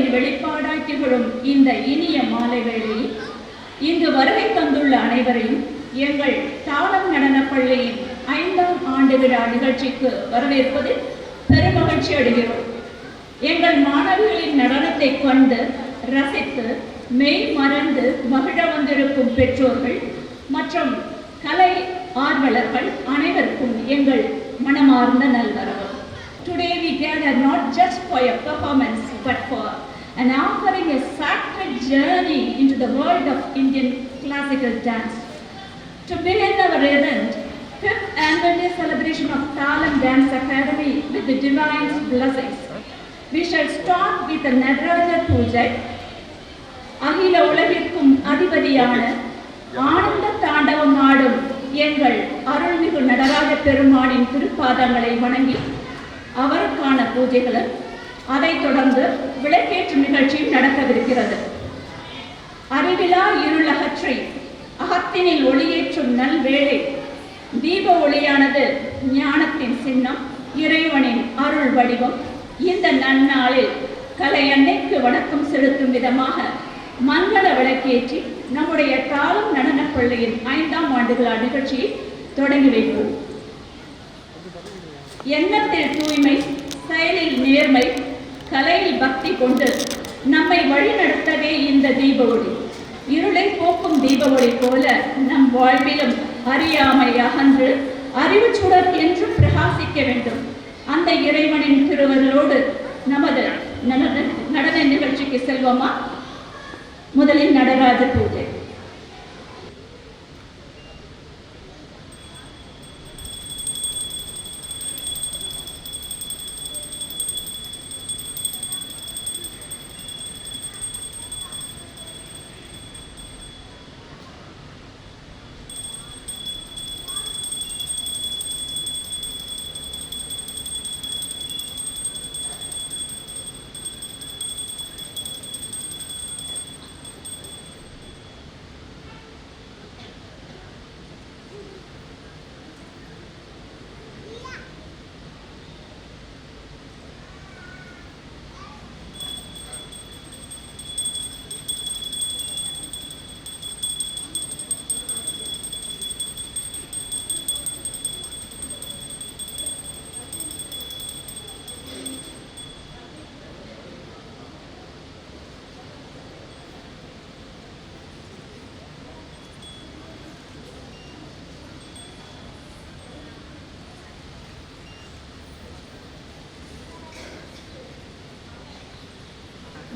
கிருபையின் வெளிப்பாடாய் திகழும் இந்த இனிய மாலை வேளையில் இங்கு வருகை தந்துள்ள அனைவரையும் எங்கள் தாளம் நடனப் பள்ளியின் 5ஆம் ஆண்டு விழா நிகழ்ச்சிக்கு வரவேற்பதில் பெருமகிழ்ச்சி அடைகிறோம். எங்கள் மாணவிகளின் நடனத்தை கண்டு ரசித்து மெய் மறந்து மகிழ வந்திருக்கும் பெற்றோர்கள் மற்றும் கலை ஆர்வலர்கள் அனைவருக்கும் எங்கள் மனமார்ந்த நல்வரவு. Today we gather not just for a performance but for an offering a sacred journey into the world of Indian classical dance. To begin our event, 5th annual day celebration of Thalam Dance Academy with the Divine's blessings, we shall start with the Nadaraja Pujai. அகில உலகிற்கும் அதிபதியான ஆனந்த தாண்டவம் ஆடும் எங்கள் அருள்மிகு நடராஜ பெருமானின் திருப்பாதங்களை வணங்கி அவருக்கான பூஜைகளும் அதைத் தொடர்ந்து விளக்கேற்றும் நிகழ்ச்சியும் நடக்கவிருக்கிறது. அறிவிலா இருளகற்றி அகத்தினில் ஒளியேற்றும் நல்வேளை தீப ஒளியானது ஞானத்தின் சின்னம், இறைவனின் அருள் வடிவம். இந்த நன்னாளில் கலை அன்னைக்கு வணக்கம் செலுத்தும் விதமாக மங்கள விளக்கேற்றி நம்முடைய தாளம் நடனப் பள்ளியின் 5ஆம் ஆண்டு விழா நிகழ்ச்சியை தொடங்கி வைப்போம். எண்ணத்தில் தூய்மை, செயலில் நேர்மை, கலையில் பக்தி கொண்டு நம்மை வழிநடத்தவே இந்த தீப ஒளி. இருளை போக்கும் தீப ஒளி போல நம் வாழ்விலும் அறியாமை அகன்று அறிவு சுடர் என்றும் பிரகாசிக்க வேண்டும். அந்த இறைவனின் திருவருளோடு நமது நடன நிகழ்ச்சிக்கு செல்வோமா? முதலில் நடராஜ பூஜை.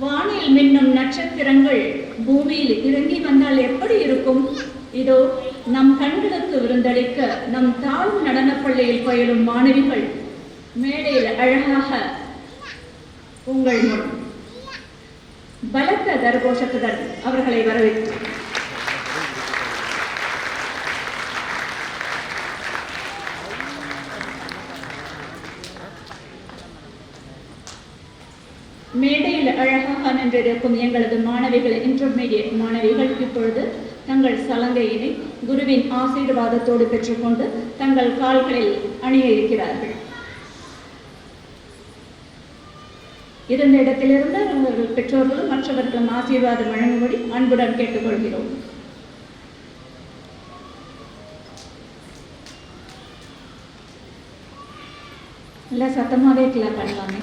வானில் மின்னும் நட்சத்திரங்கள் பூமியில் இறங்கி வந்தால் எப்படி இருக்கும்? இதோ நம் கண்களுக்கு விருந்தளிக்க நம் தாளம் நடனப் பள்ளியில் பயிலும் மாணவிகள் மேடையில் அழகாக உங்கள் முன் பலத்த கரகோஷத்துடன் அவர்களை வரவேற்கிறோம். மேடையில் அழகாக நின்றிருக்கும் எங்களது மாணவிகள், இன்டர்மீடியட் மாணவிகள் இப்பொழுது தங்கள் சலங்கையினை குருவின் ஆசீர்வாதத்தோடு பெற்றுக்கொண்டு தங்கள் கால்களில் அணிய இருக்கிறார்கள். இருந்த இடத்திலிருந்து அவர்கள் பெற்றோர்களும் மற்றவர்களும் ஆசீர்வாதம் வழங்கும்படி அன்புடன் கேட்டுக்கொள்கிறோம். இல்லை, சத்தமாகவே கிளாப் பண்ணலாமே.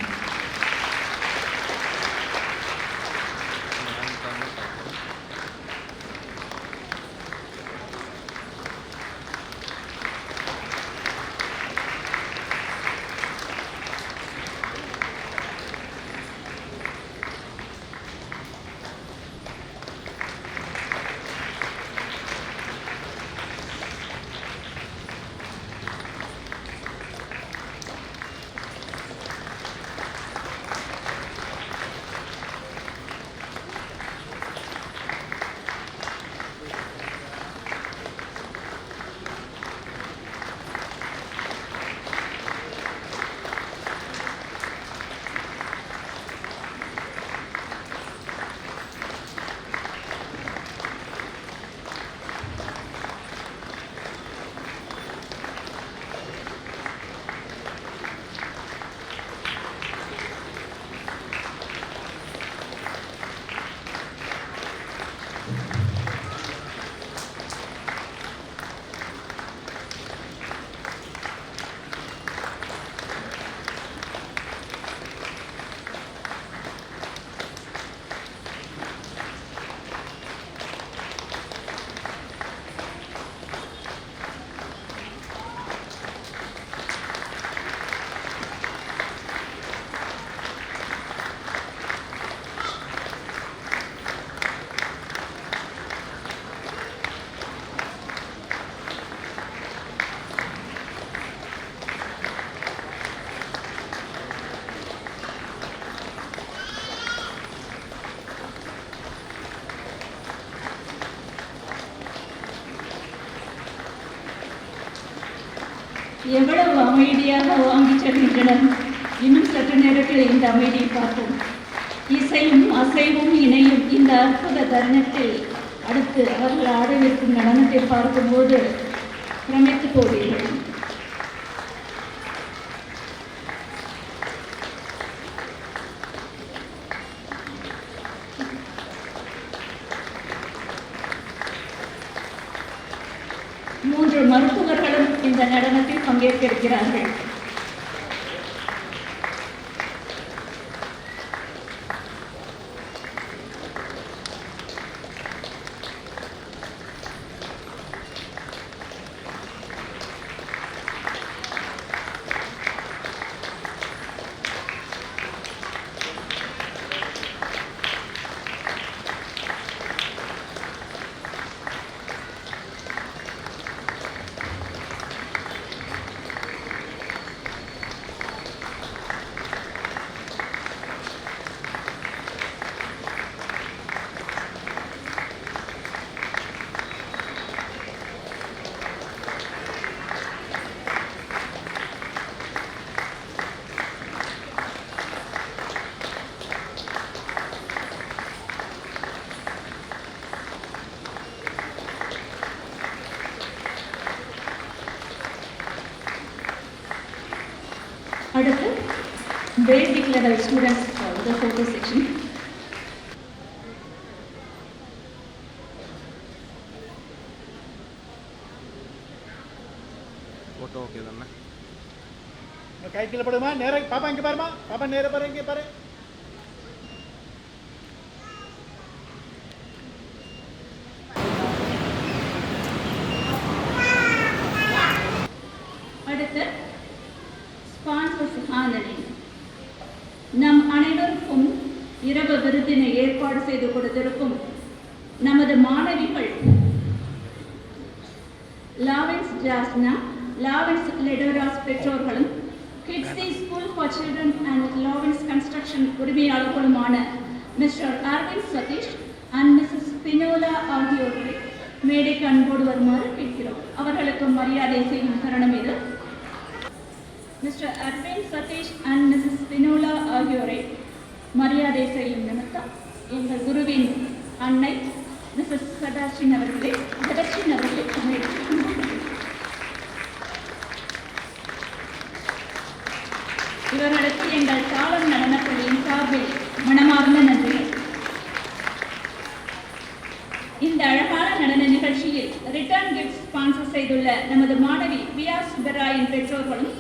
எவ்வளவு அமைதியாக வாங்கி செல்கின்றனர். இன்னும் சற்று நேரத்தில் இந்த அமைதியை பார்ப்போம். இசையும் அசைவும் இணையும் இந்த அற்புத தருணத்தில் அடுத்து அவர்கள் ஆடவிருக்கும் நடனத்தை பார்க்கும்போது பிரமித்து போவீர்கள். மூன்று மருத்துவர்களும் இந்த நடனத்தில் பங்கேற்கிறார்கள். அடுத்து basic level students the photo section. Photo okay தானே? கை கீழே போடுமா. நேரா பாப்பா இங்கே பாருமா. பாப்பா நேரா பாரு, இங்கே பாரு. அடுத்து ஸ்பான்சர்ஸ் ஹானரிங். நம் அனைவருக்கும் இரவு விருதினை ஏற்பாடு செய்து கொடுத்திருக்கும் நமது மாணவிகள் லாவென்ஸ் ஜாஸ்னா, லாவென்ஸ் லெடோராஸ் பெற்றோர்களும், Kidzee school for children and Lavens construction உரிமையாளர்களுமான mister Aravind Satish and missus Binola ஆகியோரை மேடைக்கு அன்போடு வருமாறு கேட்கிறோம். அவர்களுக்கு மரியாதை செய்யும் தருணம் இது. Mister Aravind Satish and missus Binola ஆகியோரை மரியாதை செய்யும் நிமித்தம் எங்கள் குருவின் அன்னை மிஸ்ஸஸ் சதாஷின் அவர்களே இவர்களுக்கு எங்கள் தாளம் நடனப்பள்ளியின் சார்பில் மனமார்ந்த நன்றி. இந்த அழகான நடன நிகழ்ச்சியில் ரிட்டர்ன் கிஃப்ட் ஸ்பான்சர் செய்துள்ள நமது மாணவி பியா சுப்பராயன் பெற்றோர்களும்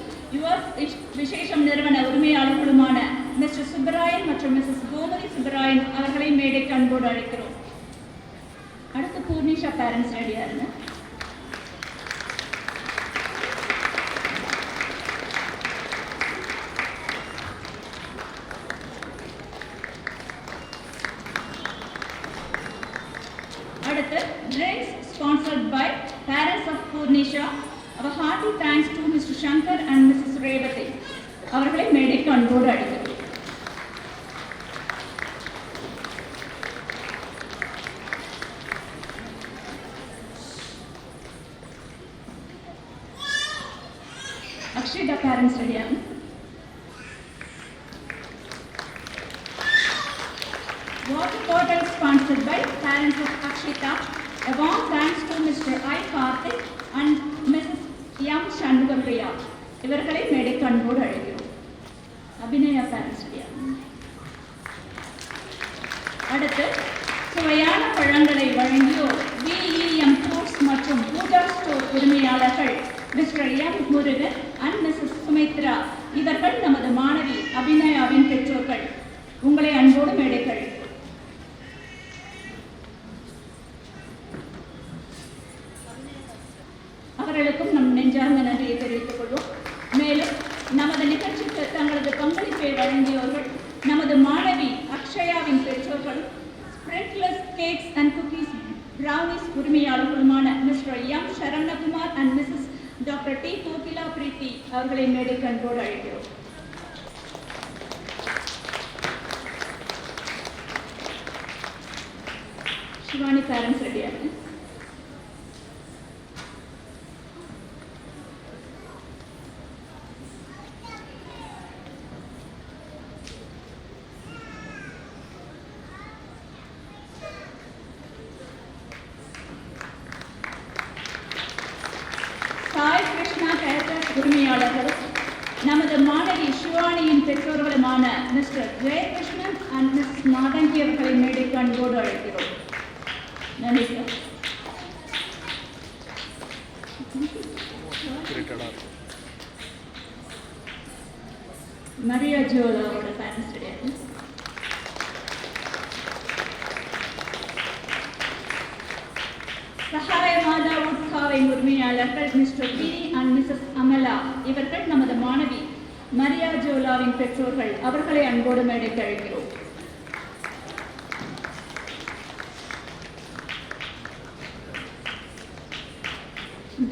விசேஷம் நிறுவன உரிமையாளர்களுமான மிஸ்டர் சுப்பராயன் மற்றும் மிஸ்ஸஸ் கோமதி சுப்பராயன் அவர்களை மேடைக்கு அன்போடு அழைக்கிறோம். அடுத்து பூர்ணிஷா பேரண்ட்ஸ் ரெடியா இருங்க. அடுத்து drinks sponsored by parents of Purnisha. Our hearty thanks to Mr. Shankar and Mrs. Revati. அவர்களை மேடைக்கு அன்போடு அழைக்கிறோம். Akshita parents ready. Water bottle sponsored by parents of Akshita. A warm thanks to Mr. I. Karthik and Mrs. M. Shanmugapriya. இவர்களை மேடைக்கு அன்போடு அழைக்கிறோம். Abhinaya parents ready. அடுத்து சுவையான பழங்களை வழங்கியோர் VEM Fruits மற்றும் பூஜா ஸ்டோர் உரிமையாளர்கள் Mr M Murugan and Mrs Sumithra. இவர்கள் நமது மாணவி அபிநயாவின் பெற்றோர்கள். உங்களை அன்போடு மேடைகள். அவர்களுக்கும் நம் நெஞ்சார்ந்த நன்றியை தெரிவித்துக் கொள்வோம். மேலும் நமது நிகழ்ச்சிக்கு தங்களது பங்களிப்பை வழங்கியோர்கள் நமது மாணவி அக்ஷயாவின் பெற்றோர்களும் sprinklers cakes and cookies brownies உரிமையாளர்களுமான mister M Saravanakumar and missus doctor D Kokila Preethi அவர்களை மேடைக்கு அன்போடு அழைக்கிறோம். சிவானி பேரண்ட்ஸ் ரெடியாக உரிமையாளர்களும் நமது மாணவி சிவானியின் பெற்றோர்களுமான mister Jayakrishnan and miss Mathangi அவர்களை மேடைக்கு அன்போடு அழைக்கிறோம். நன்றி சார். மரியா ஜோலாவோட பேரண்ட்ஸ் கிடையாது. சகாய மாதா உட்காவின் உரிமையாளர்கள் Mr P and Mrs Amala இவர்கள் நமது மாணவி மரியா ஜோலாவின் பெற்றோர்கள். அவர்களை அன்போடு மேடைக்கு அழைக்கிறோம்.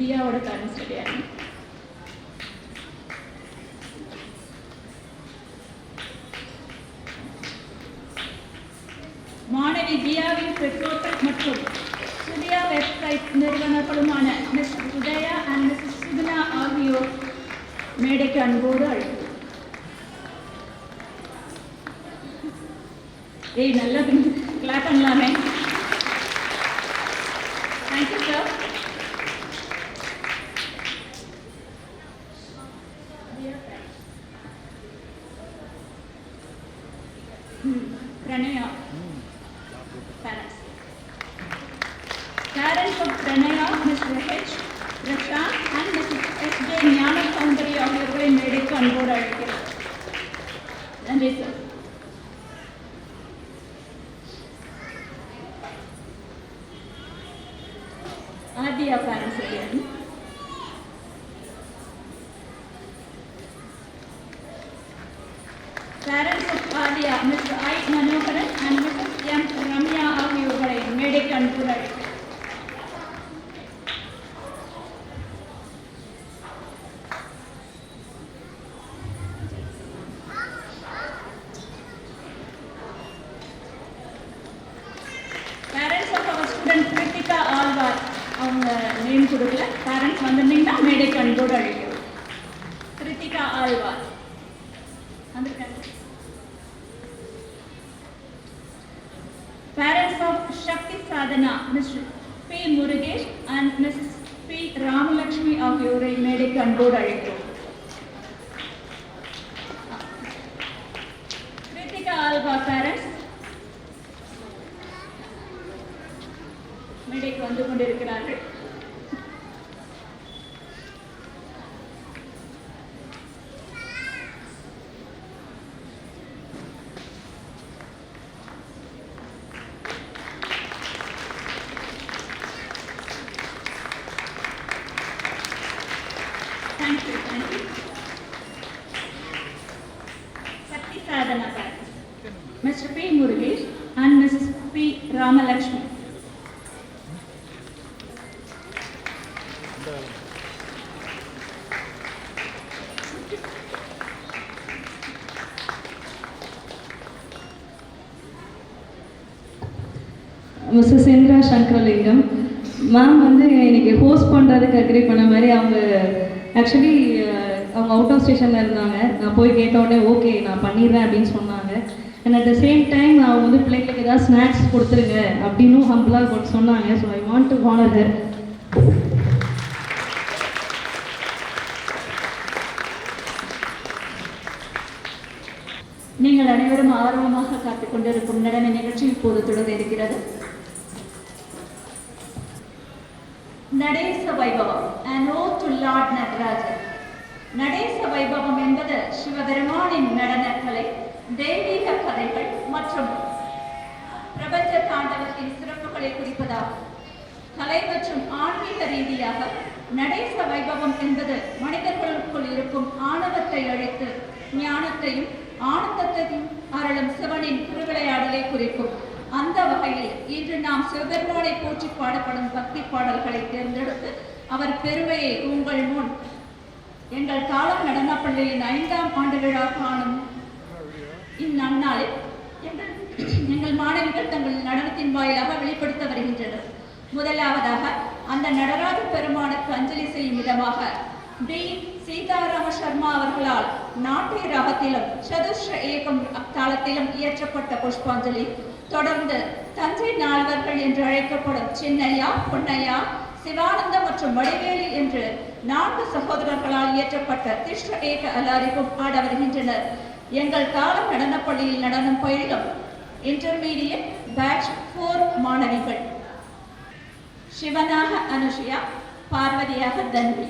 தியாவோட பேரண்ட்ஸ் கிடையாது. மாணவி தியாவின் பெற்றோர்கள் மற்றும் சுதியா வெப்சைட் நிறுவனர்களுமான miss Udaya and miss Suguna ஆகியோர் மேடைக்கு அன்போடு அழைக்கிறோம். நல்லா கிளாப் பண்ணலாமே. Thank you sir. Pranaya. Parents of Pranaya, Mr. H. Prashant and Mrs. S. J. Gnana Soundari ஆகியோர்களை மேடைக்கு அன்போடு அழைக்கிறோம். நன்றி sir. Adhia parents again. Parents of Adia, Mr. I. Manoharan and Mrs. M. Ramya ஆகியோர்களை மேடைக்கு அன்போடு அழைக்கிறோம். Parents of our student Kritika Alvar, அவங்க name கொடுக்கல. Parents வந்திருந்தீங்கன்னா மேடைக்கு அன்போடு அழைக்கிறோம். கிருத்திகா ஆழ்வார் வந்திருக்காங்க. Parents of Shakti Sadhana, Mr. P. Murugesh and Mrs. P. Ramalakshmi ஆகியோரை மேடைக்கு அன்போடு அழைக்கிறோம். கிருத்திகா ஆல்வா பேரண்ட்ஸ் மேடைக்கு வந்து கொண்டிருக்கிறார்கள். Thank you. Shakti Sadhana parents, Mr. P. Murugesh and Mrs. P. Ramalakshmi. Mrs Indira Sankaralingam ma'am வந்து இன்னைக்கு ஹோஸ்ட் பண்ணுறதுக்கு அக்ரி பண்ண மாதிரி அவங்க ஆக்சுவலி அவங்க அவுட் ஆஃப் ஸ்டேஷனில் இருந்தாங்க. நான் போய் கேட்ட உடனே ஓகே நான் பண்ணிடுறேன் அப்படின்னு சொன்னாங்க. And at the same time அவங்க வந்து பிள்ளைங்களுக்கு ஏதாவது ஸ்நாக்ஸ் கொடுத்துருங்க அப்படின்னு ஹம்பிளாக சொன்னாங்க. So I want to honour her. நீங்கள் அனைவரும் ஆர்வமாக காத்துக் கொண்டிருக்கும் நடன நிகழ்ச்சி இப்போது தொடர இருக்கிறது. நடேச வைபவம், an ode to Lord Natarajan. Natesa வைபவம் என்பது சிவபெருமானின் நடனக்கலை, தெய்வீக கதைகள் மற்றும் பிரபஞ்ச தாண்டவத்தின் சிறப்புகளை குறிப்பதாகும். கலை மற்றும் ஆன்மீக ரீதியாக நடேச வைபவம் என்பது மனிதர்களுக்குள் இருக்கும் ஆணவத்தை அழித்து ஞானத்தையும் ஆனந்தத்தையும் அருளும் சிவனின் திருவிளையாடலை குறிக்கும். அந்த வகையில் இன்று நாம் சிவபெருமானை போற்றி பாடப்படும் பக்தி பாடல்களை தேர்ந்தெடுத்து அவர் பெருமையை உங்கள் முன் எங்கள் காலம் நடனப்பள்ளியின் 5ஆம் ஆண்டு விழா காணும் இந்நன்னாளில் எங்கள் மாணவிகள் தங்கள் நடனத்தின் வாயிலாக வெளிப்படுத்த வருகின்றனர். முதலாவதாக அந்த நடராஜ பெருமானுக்கு அஞ்சலி செய்யும் விதமாக டி. சீதாராம சர்மா அவர்களால் நாட்டிய ராகத்திலும் சதுஷ்ர ஏகம் தாளத்திலும் இயற்றப்பட்ட புஷ்பாஞ்சலி, தொடர்ந்து தஞ்சை நால்வர்கள் என்று அழைக்கப்படும் சின்னையா, பொன்னையா, சிவானந்தம் மற்றும் வடிவேலி என்று 4 சகோதரர்களால் இயற்றப்பட்ட திஷ்ட ஏக அலாரிக்கும் ஆட வருகின்றனர். எங்கள் தாளம் நடனப்பள்ளியில் நடனம் பயிலும் இன்டர்மீடியட் பேட்ச் 4 மாணவிகள். சிவனாக அனுஷியா, பார்வதியாக தன்வி.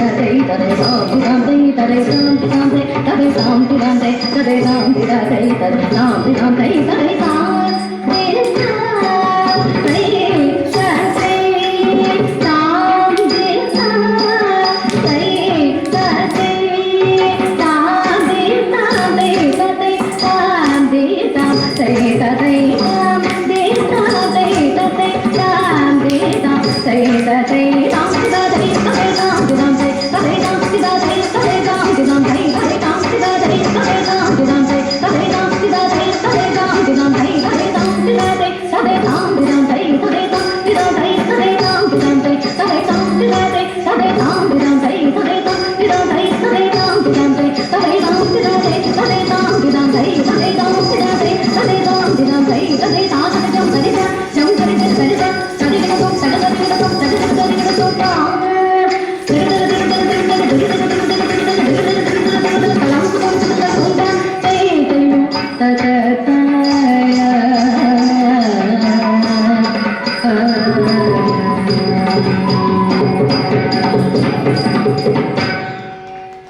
Tade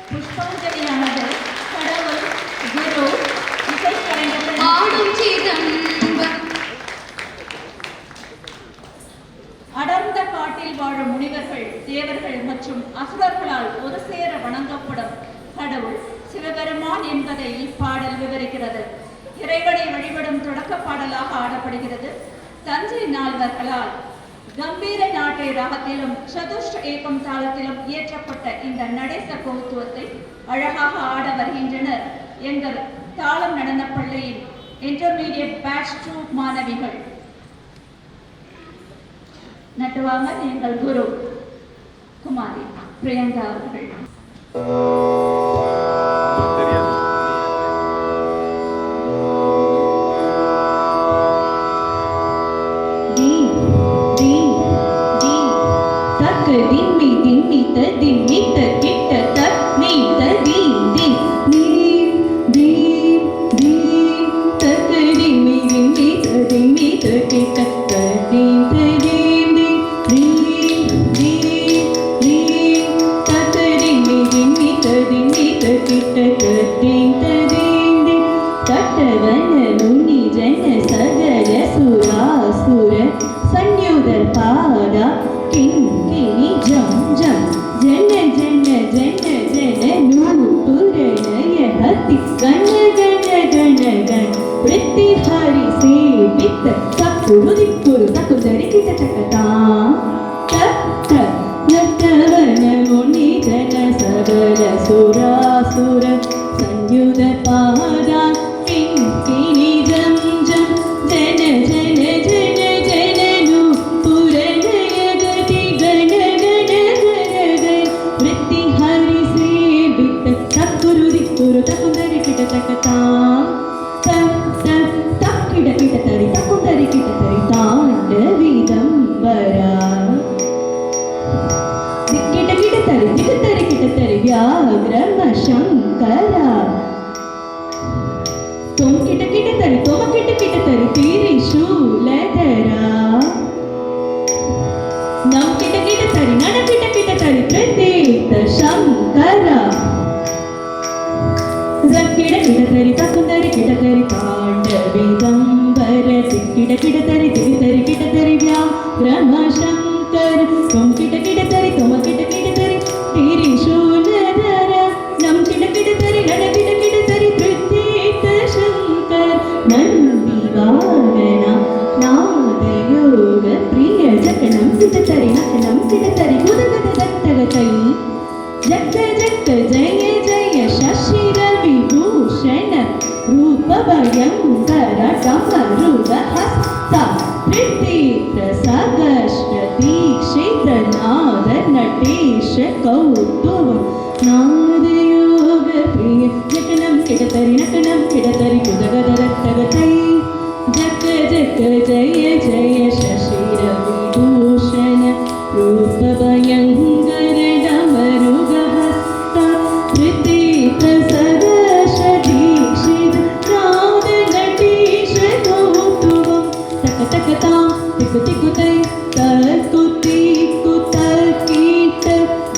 புஷ்பாஞ்சலியானது கடவுள், குரு, இசைக்கலைஞர்கள் ஆடும் சிதம்பரம் அடர்ந்த காட்டில் வாழும் முனிவர்கள், தேவர்கள் மற்றும் அசுரர்களால் ஒரு சேர வணங்கப்படும் கடவுள் சிவபெருமான் என்பதை இப்பாடல் விவரிக்கிறது. இறைவனை வழிபடும் தொடக்க பாடலாக ஆடப்படுகிறது. தஞ்சை நால்வர்களால் கம்பீர நாட்டை ராகத்திலும் சதுஷ்ட ஏகம் தாளத்திலும் இயற்றப்பட்ட இந்த நடேச கௌத்துவத்தை அழகாக ஆட வருகின்றனர் எங்கள் தாளம் நடனப் பள்ளியின் இன்டர்மீடியட் பேட்ச் 2 மாணவிகள். நட்டுவாங்க எங்கள் குரு குமாரி பிரியங்கா அவர்கள்.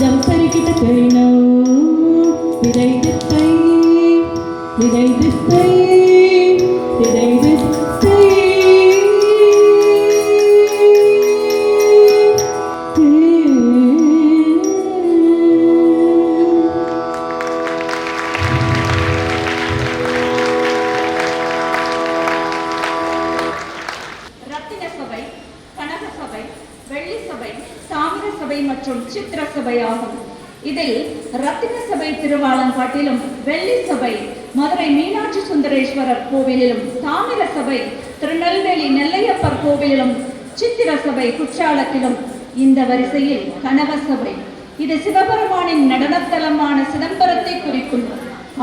Jump, திரை திசை திரை திசை ரத்தின சபை, கனக சபை, வெள்ளி சபை, தாமிர சபை மற்றும் சித்திர சபை ஆகும். இதில் ரத்தின சபை திருவாலங்காட்டிலும், வெள்ளி சபை மதுரை மீனாட்சி சுந்தரேஸ்வரர் கோவிலிலும், தாமிர சபை திருநெல்வேலி நெல்லையப்பர் கோவிலிலும், சித்திர சபை குற்றாலத்திலும், இந்த வரிசையில் கனக சபை இது சிவபெருமானின் நடனத்தலமான சிதம்பரத்தை குறிக்கும்.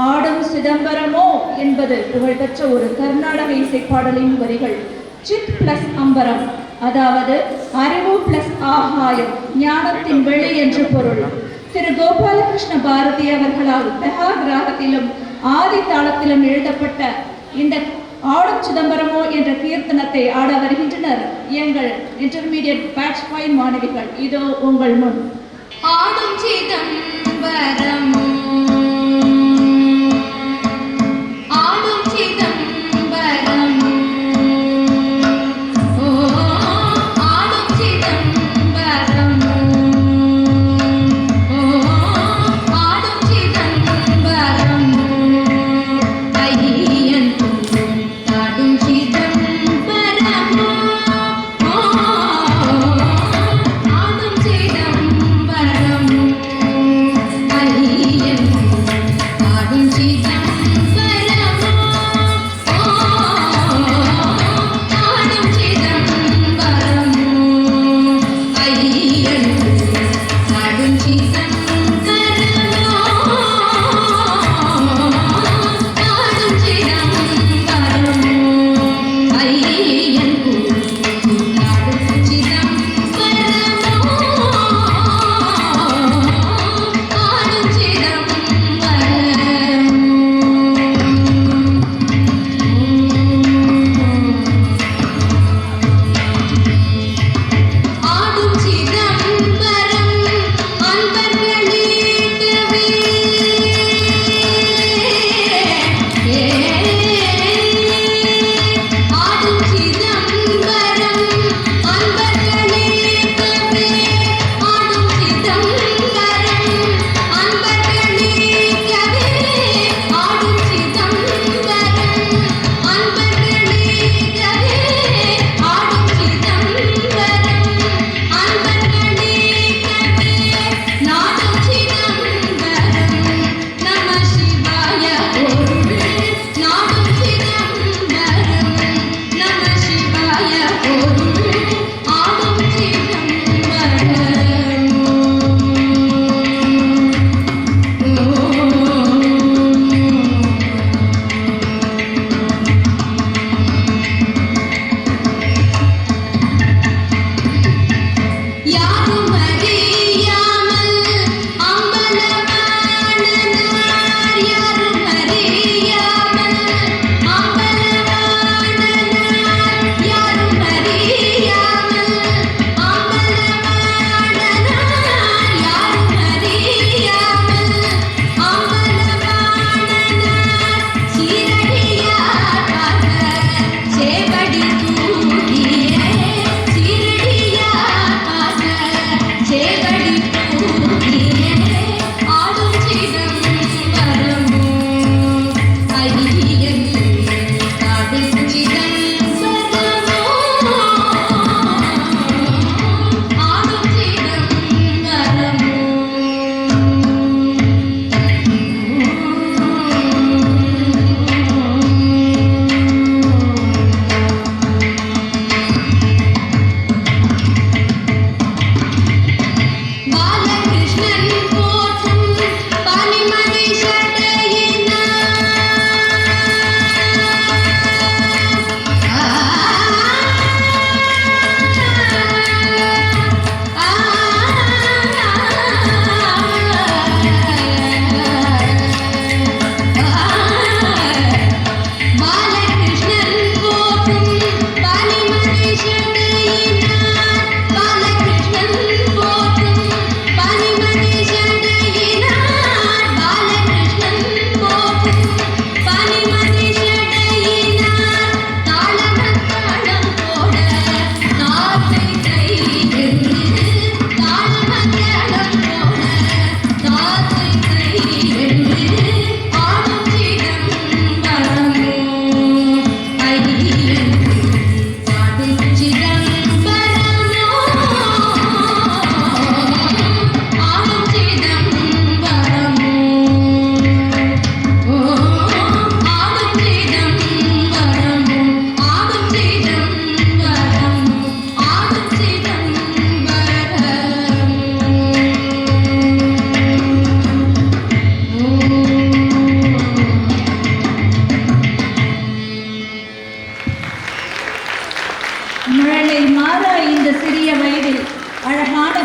ஆடும் சிதம்பரமோ என்பது புகழ்பெற்ற ஒரு கர்நாடக இசைப்பாடலின் வரிகள். சித் பிளஸ் அம்பரம், அதாவது அறிவு பிளஸ் ஆகாயம், ஞானத்தின் வெளி என்று பொருள். திரு கோபாலகிருஷ்ண பாரதி அவர்களால் பெஹா கிராகத்திலும் ஆதி தாளத்திலும் எழுதப்பட்ட இந்த ஆடும் சிதம்பரமோ என்ற கீர்த்தனத்தை ஆட வருகின்றனர் எங்கள் இன்டர்மீடியட் பேட்ச் 5 மாணவிகள். இதோ உங்கள் முன். ஆடும் சிதம்பரம் ஆடும் சிதம்பரம் ஓ ஆடும் சிதம்பரம் ஓ ஆடும் சிதம்பரம் ஐயன் துன்பும் ஆடும் சிதம்பரம் ஓ ஆடும் சிதம்பரம் ஐயன்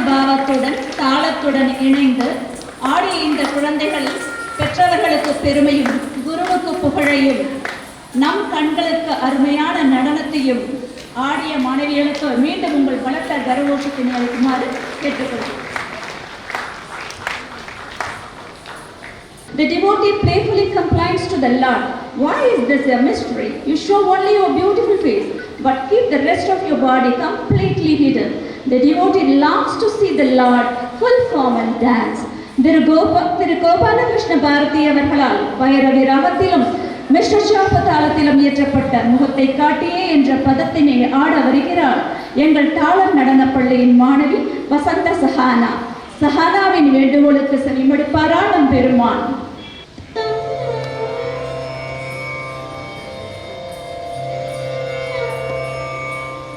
பாவத்துடன் தாளத்துடன் இணைந்து ஆடிய இந்த குழந்தைகள் பெற்றவர்களுக்கு பெருமையும் குருவுக்கு புகழையும் நம் கண்களுக்கு அருமையான நடனத்தையும் ஆடிய மாணவிகளுக்கு மீண்டும் உங்கள் பலத்த கரகோஷத்தினை அளிக்குமாறு கேட்டுக்கொள்கிறேன். The devotee playfully complains to the Lord, "Why is this a mystery? You show only your beautiful face, but keep the rest of your body completely hidden." The devotee longs to see the Lord full form and dance. திரு கோபாலகிருஷ்ண பாரதி அவர்களால் பைரவி ராகத்திலும் மிஸ்ர தாளத்திலும் இயற்றப்பட்ட முகத்தை காட்டியே என்ற பதத்தினை ஆட வருகிறார் எங்கள் தாளம் நடனப் பள்ளியின் மாணவி வசந்த சஹானா. சஹானாவின் வேண்டுகோளுக்கு செவிமடுப்பாரா நம் பெருமான்.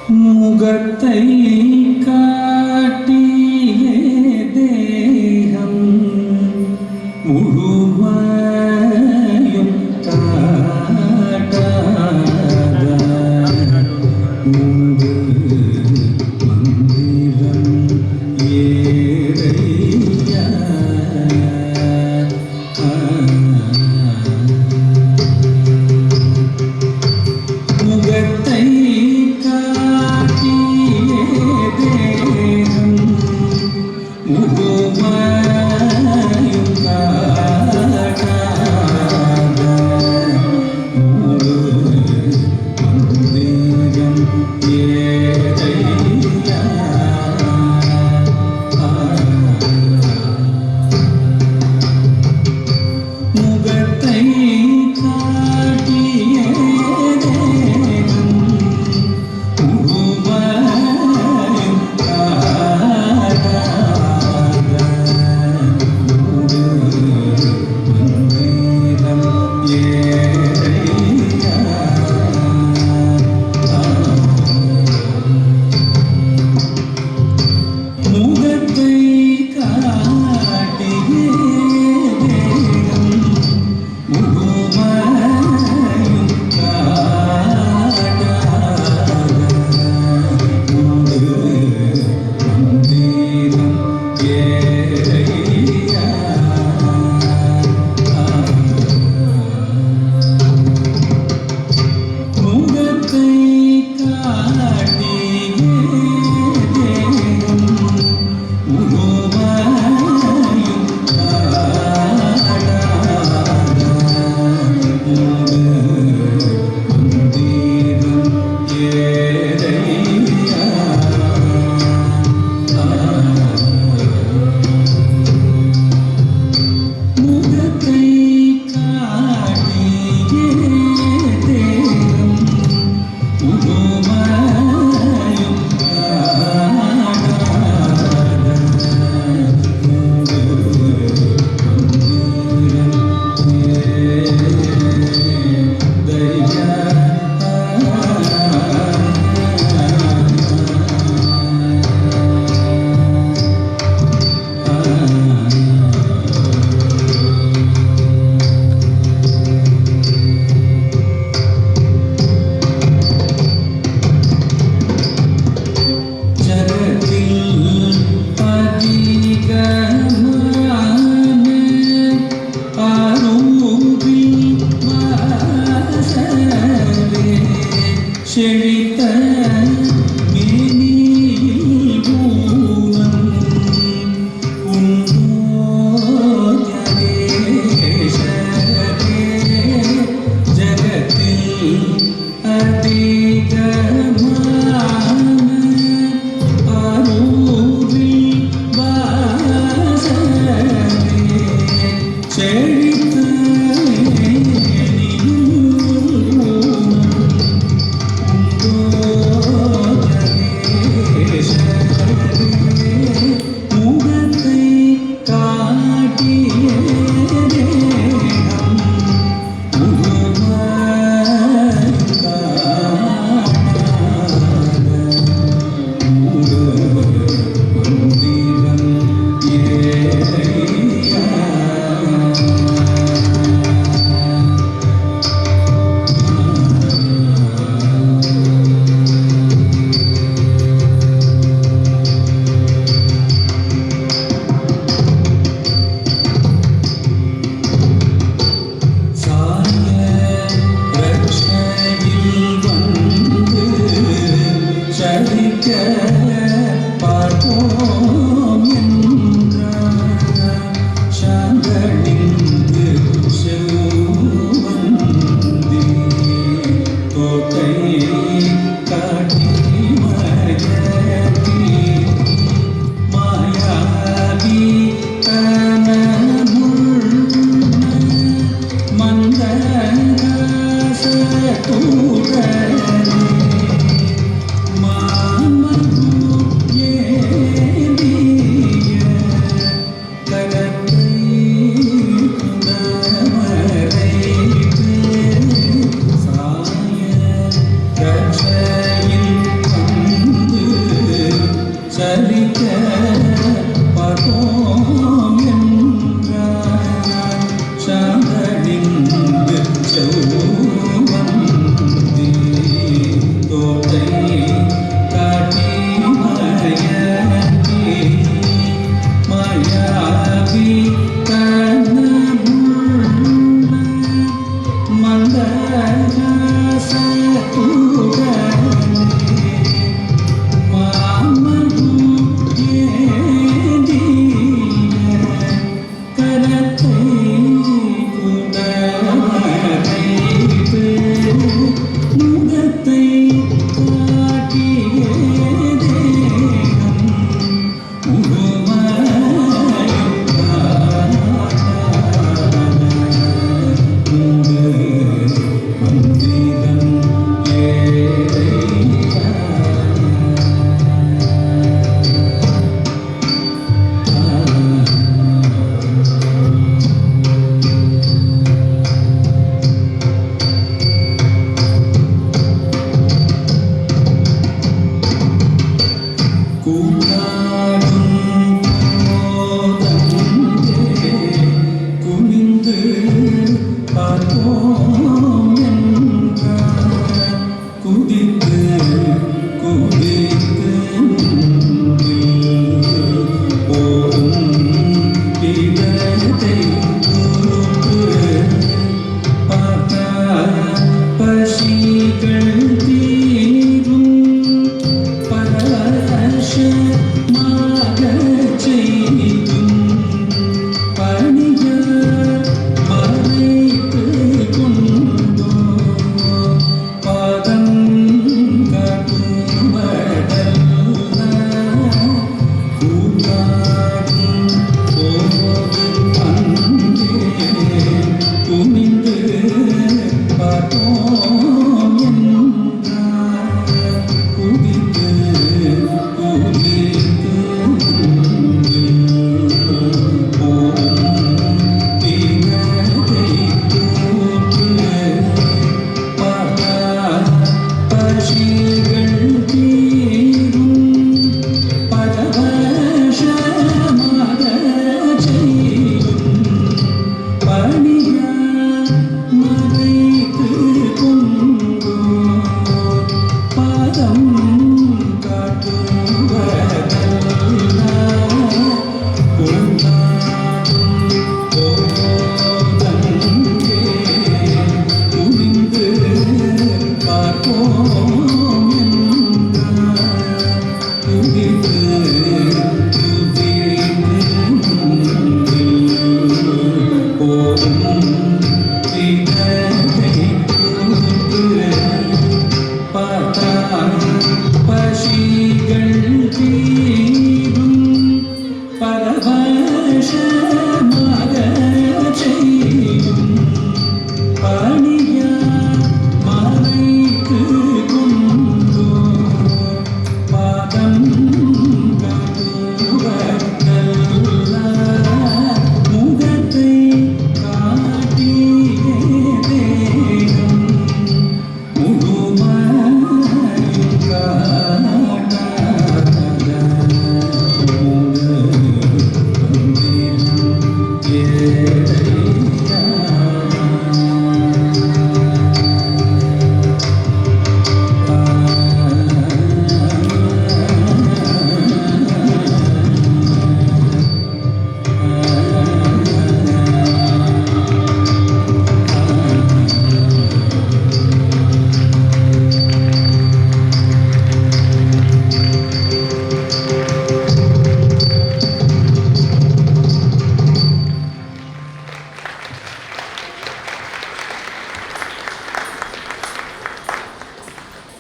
முகத்தை காட்டியே தேகம் முழுமையும் காட்டாத முன்பு மந்திரம் ஏறையா முகத்தை காட்டியே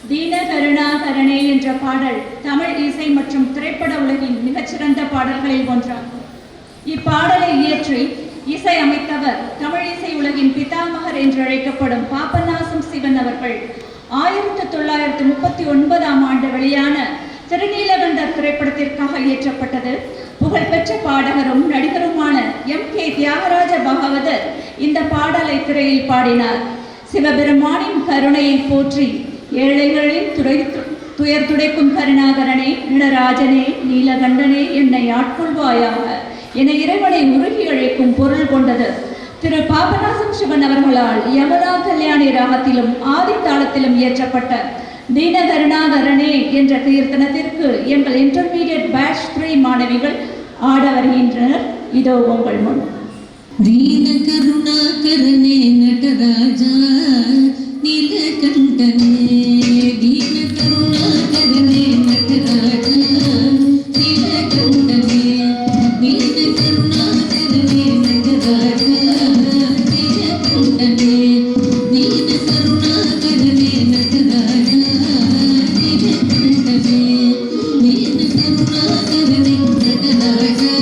தீன கருணா கரணே என்ற பாடல் தமிழ் இசை மற்றும் திரைப்பட உலகின் மிகச்சிறந்த பாடல்களில் ஒன்றாகும். இப்பாடலை இயற்றி இசை அமைத்தவர் தமிழ் இசை உலகின் பிதாமகர் என்று அழைக்கப்படும் பாபநாசம் சிவன் அவர்கள் 1939ஆம் ஆண்டு வெளியான திருநீலகண்டர் திரைப்படத்திற்காக இயற்றப்பட்டது. புகழ்பெற்ற பாடகரும் நடிகருமான M.K. தியாகராஜ பாகவதர் இந்த பாடலை திரையில் பாடினார். சிவபெருமானின் கருணையை போற்றி ஏழைகளின் துயர் துடைக்கும் கருணாகரனே, நடராஜனே, நீலகண்டனே, என்னை ஆட்கொள்வாயாக என இறைவனை உருகி அழைக்கும் பொருள் கொண்டது. திரு பாபநாசம் சிவன் அவர்களால் யமுனா கல்யாணி ராகத்திலும் ஆதித்தாளத்திலும் இயற்றப்பட்ட தீனகருணாகரனே என்ற கீர்த்தனத்திற்கு எங்கள் இன்டர்மீடியட் பேட்ச் 3 மாணவிகள் ஆட வருகின்றனர். இதோ உங்கள் முன். दीन करुणाकरने नटराजा नीलकंठने दीन करुणाकरने नटराजा नीलकंठने दीन करुणाकरने नटराजा नीलकंठने दीन करुणाकरने नटराजा नीलकंठने दीन करुणाकरने नटराजा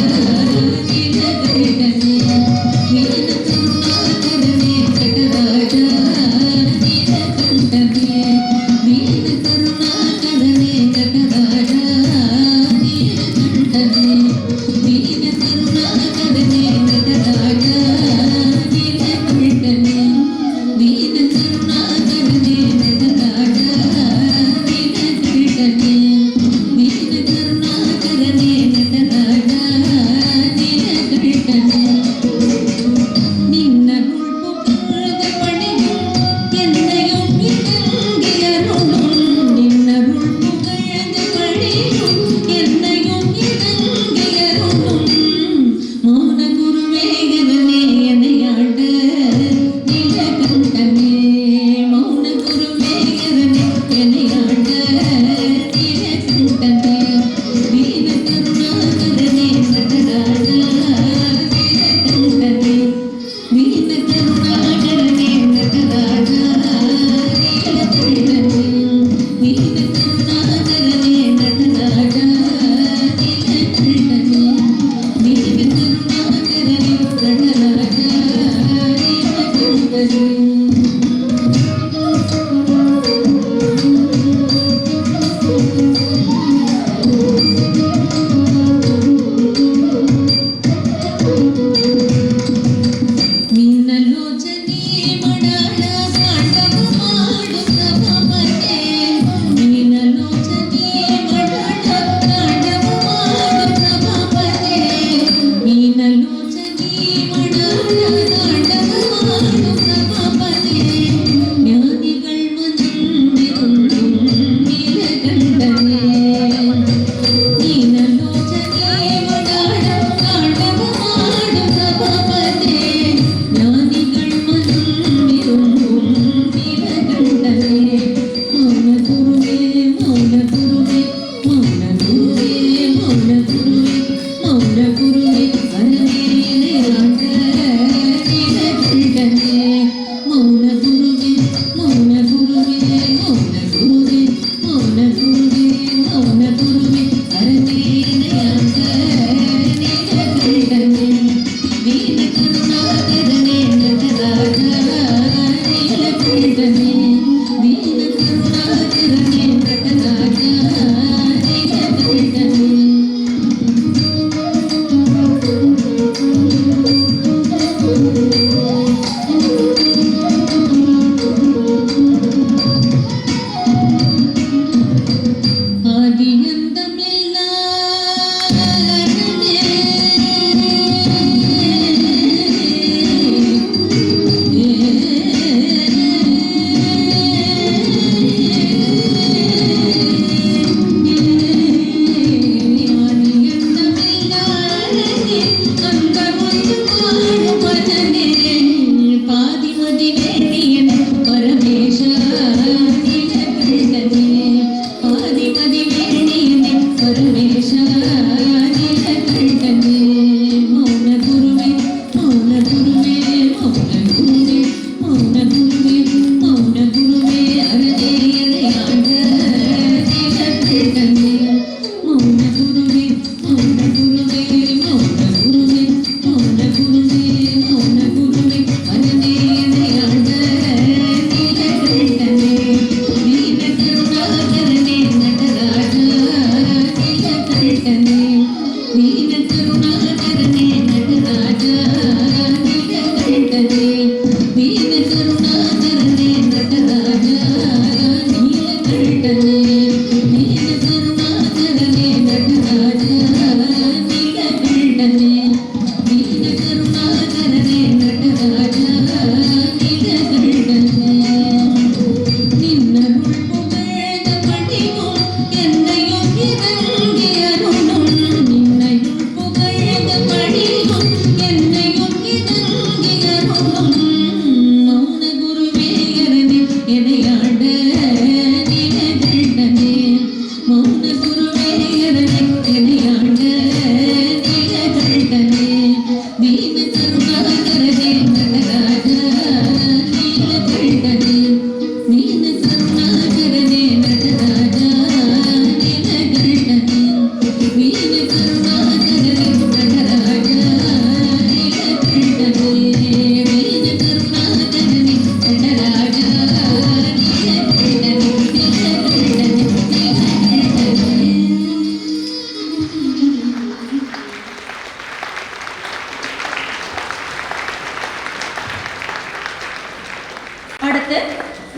அடுத்து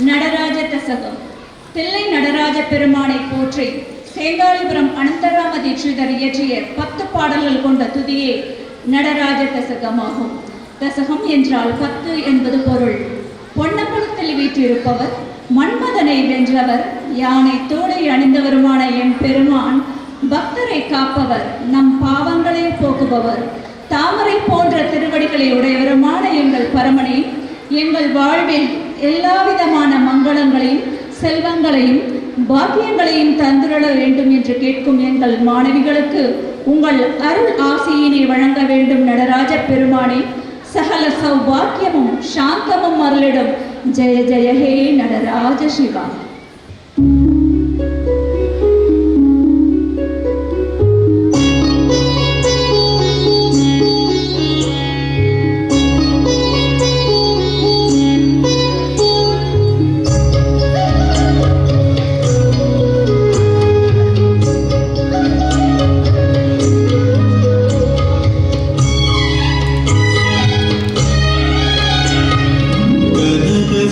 நடராஜ தசகம். தில்லை நடராஜ பெருமானை போற்றி சேங்காலிபுரம் அனந்தராம தீட்சிதர் இயற்றிய 10 பாடல்கள் கொண்ட துதியே நடராஜ தசகமாகும். தசகம் என்றால் 10 என்பது பொருள். பொன்னம்பலத்தில் வீற்றிருப்பவர், மன்மதனை வென்றவர், யானை தோடை அணிந்தவருமான எம் பெருமான் பக்தரை காப்பவர், நம் பாவங்களை போக்குபவர், தாமரை போன்ற திருவடிகளை உடையவருமான எங்கள் பரமனே, எங்கள் வாழ்வில் எல்லாவிதமான மங்களங்களையும் செல்வங்களையும் பாக்கியங்களையும் தந்துள்ள வேண்டும் என்று கேட்கும் எங்கள் மாணவிகளுக்கு உங்கள் அருள் ஆசியினை வழங்க வேண்டும் நடராஜ பெருமானே. சகல சௌபாக்கியமும் சாந்தமும் அருளிடும். ஜெய ஜெய ஹே நடராஜ சிவா.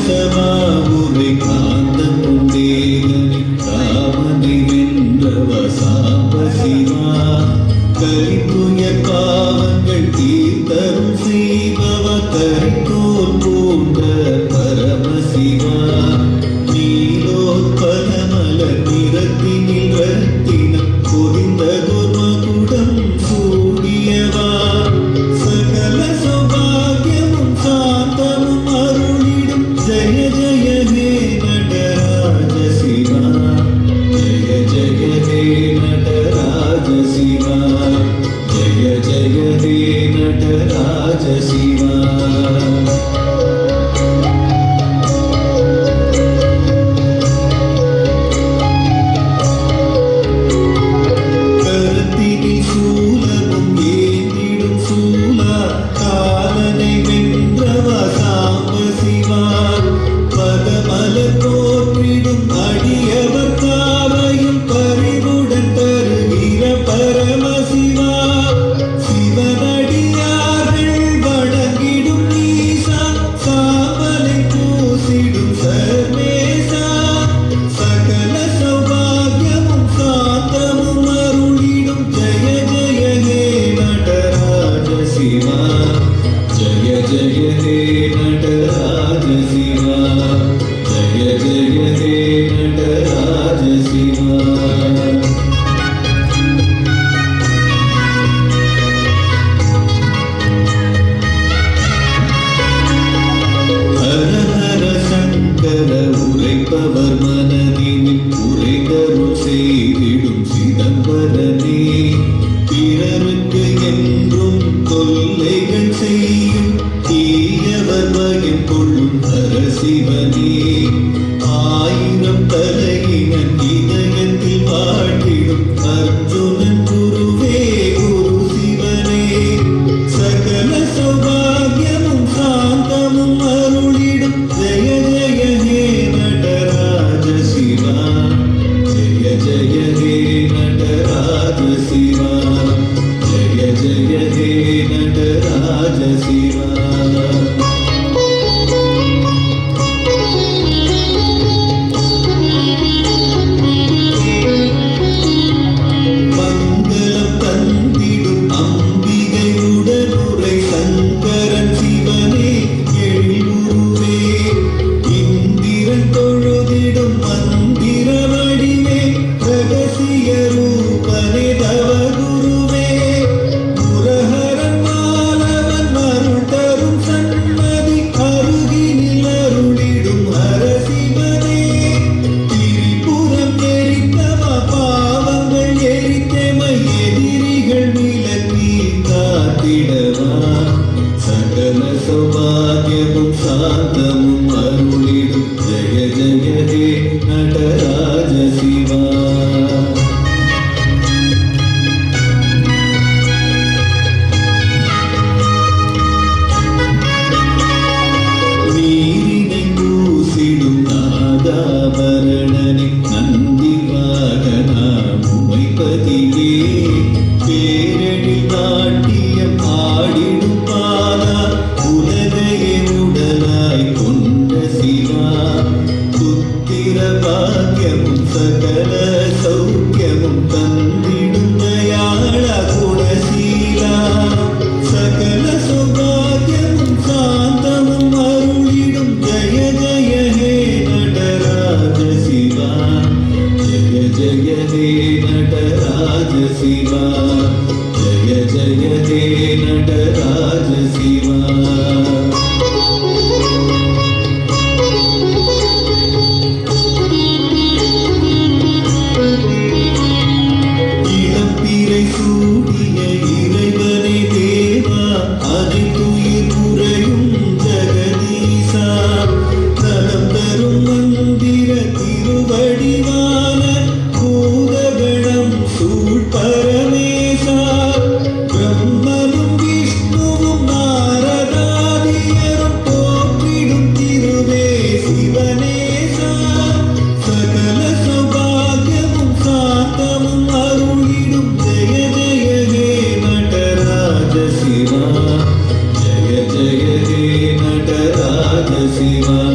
சமாமுறை காந்தம்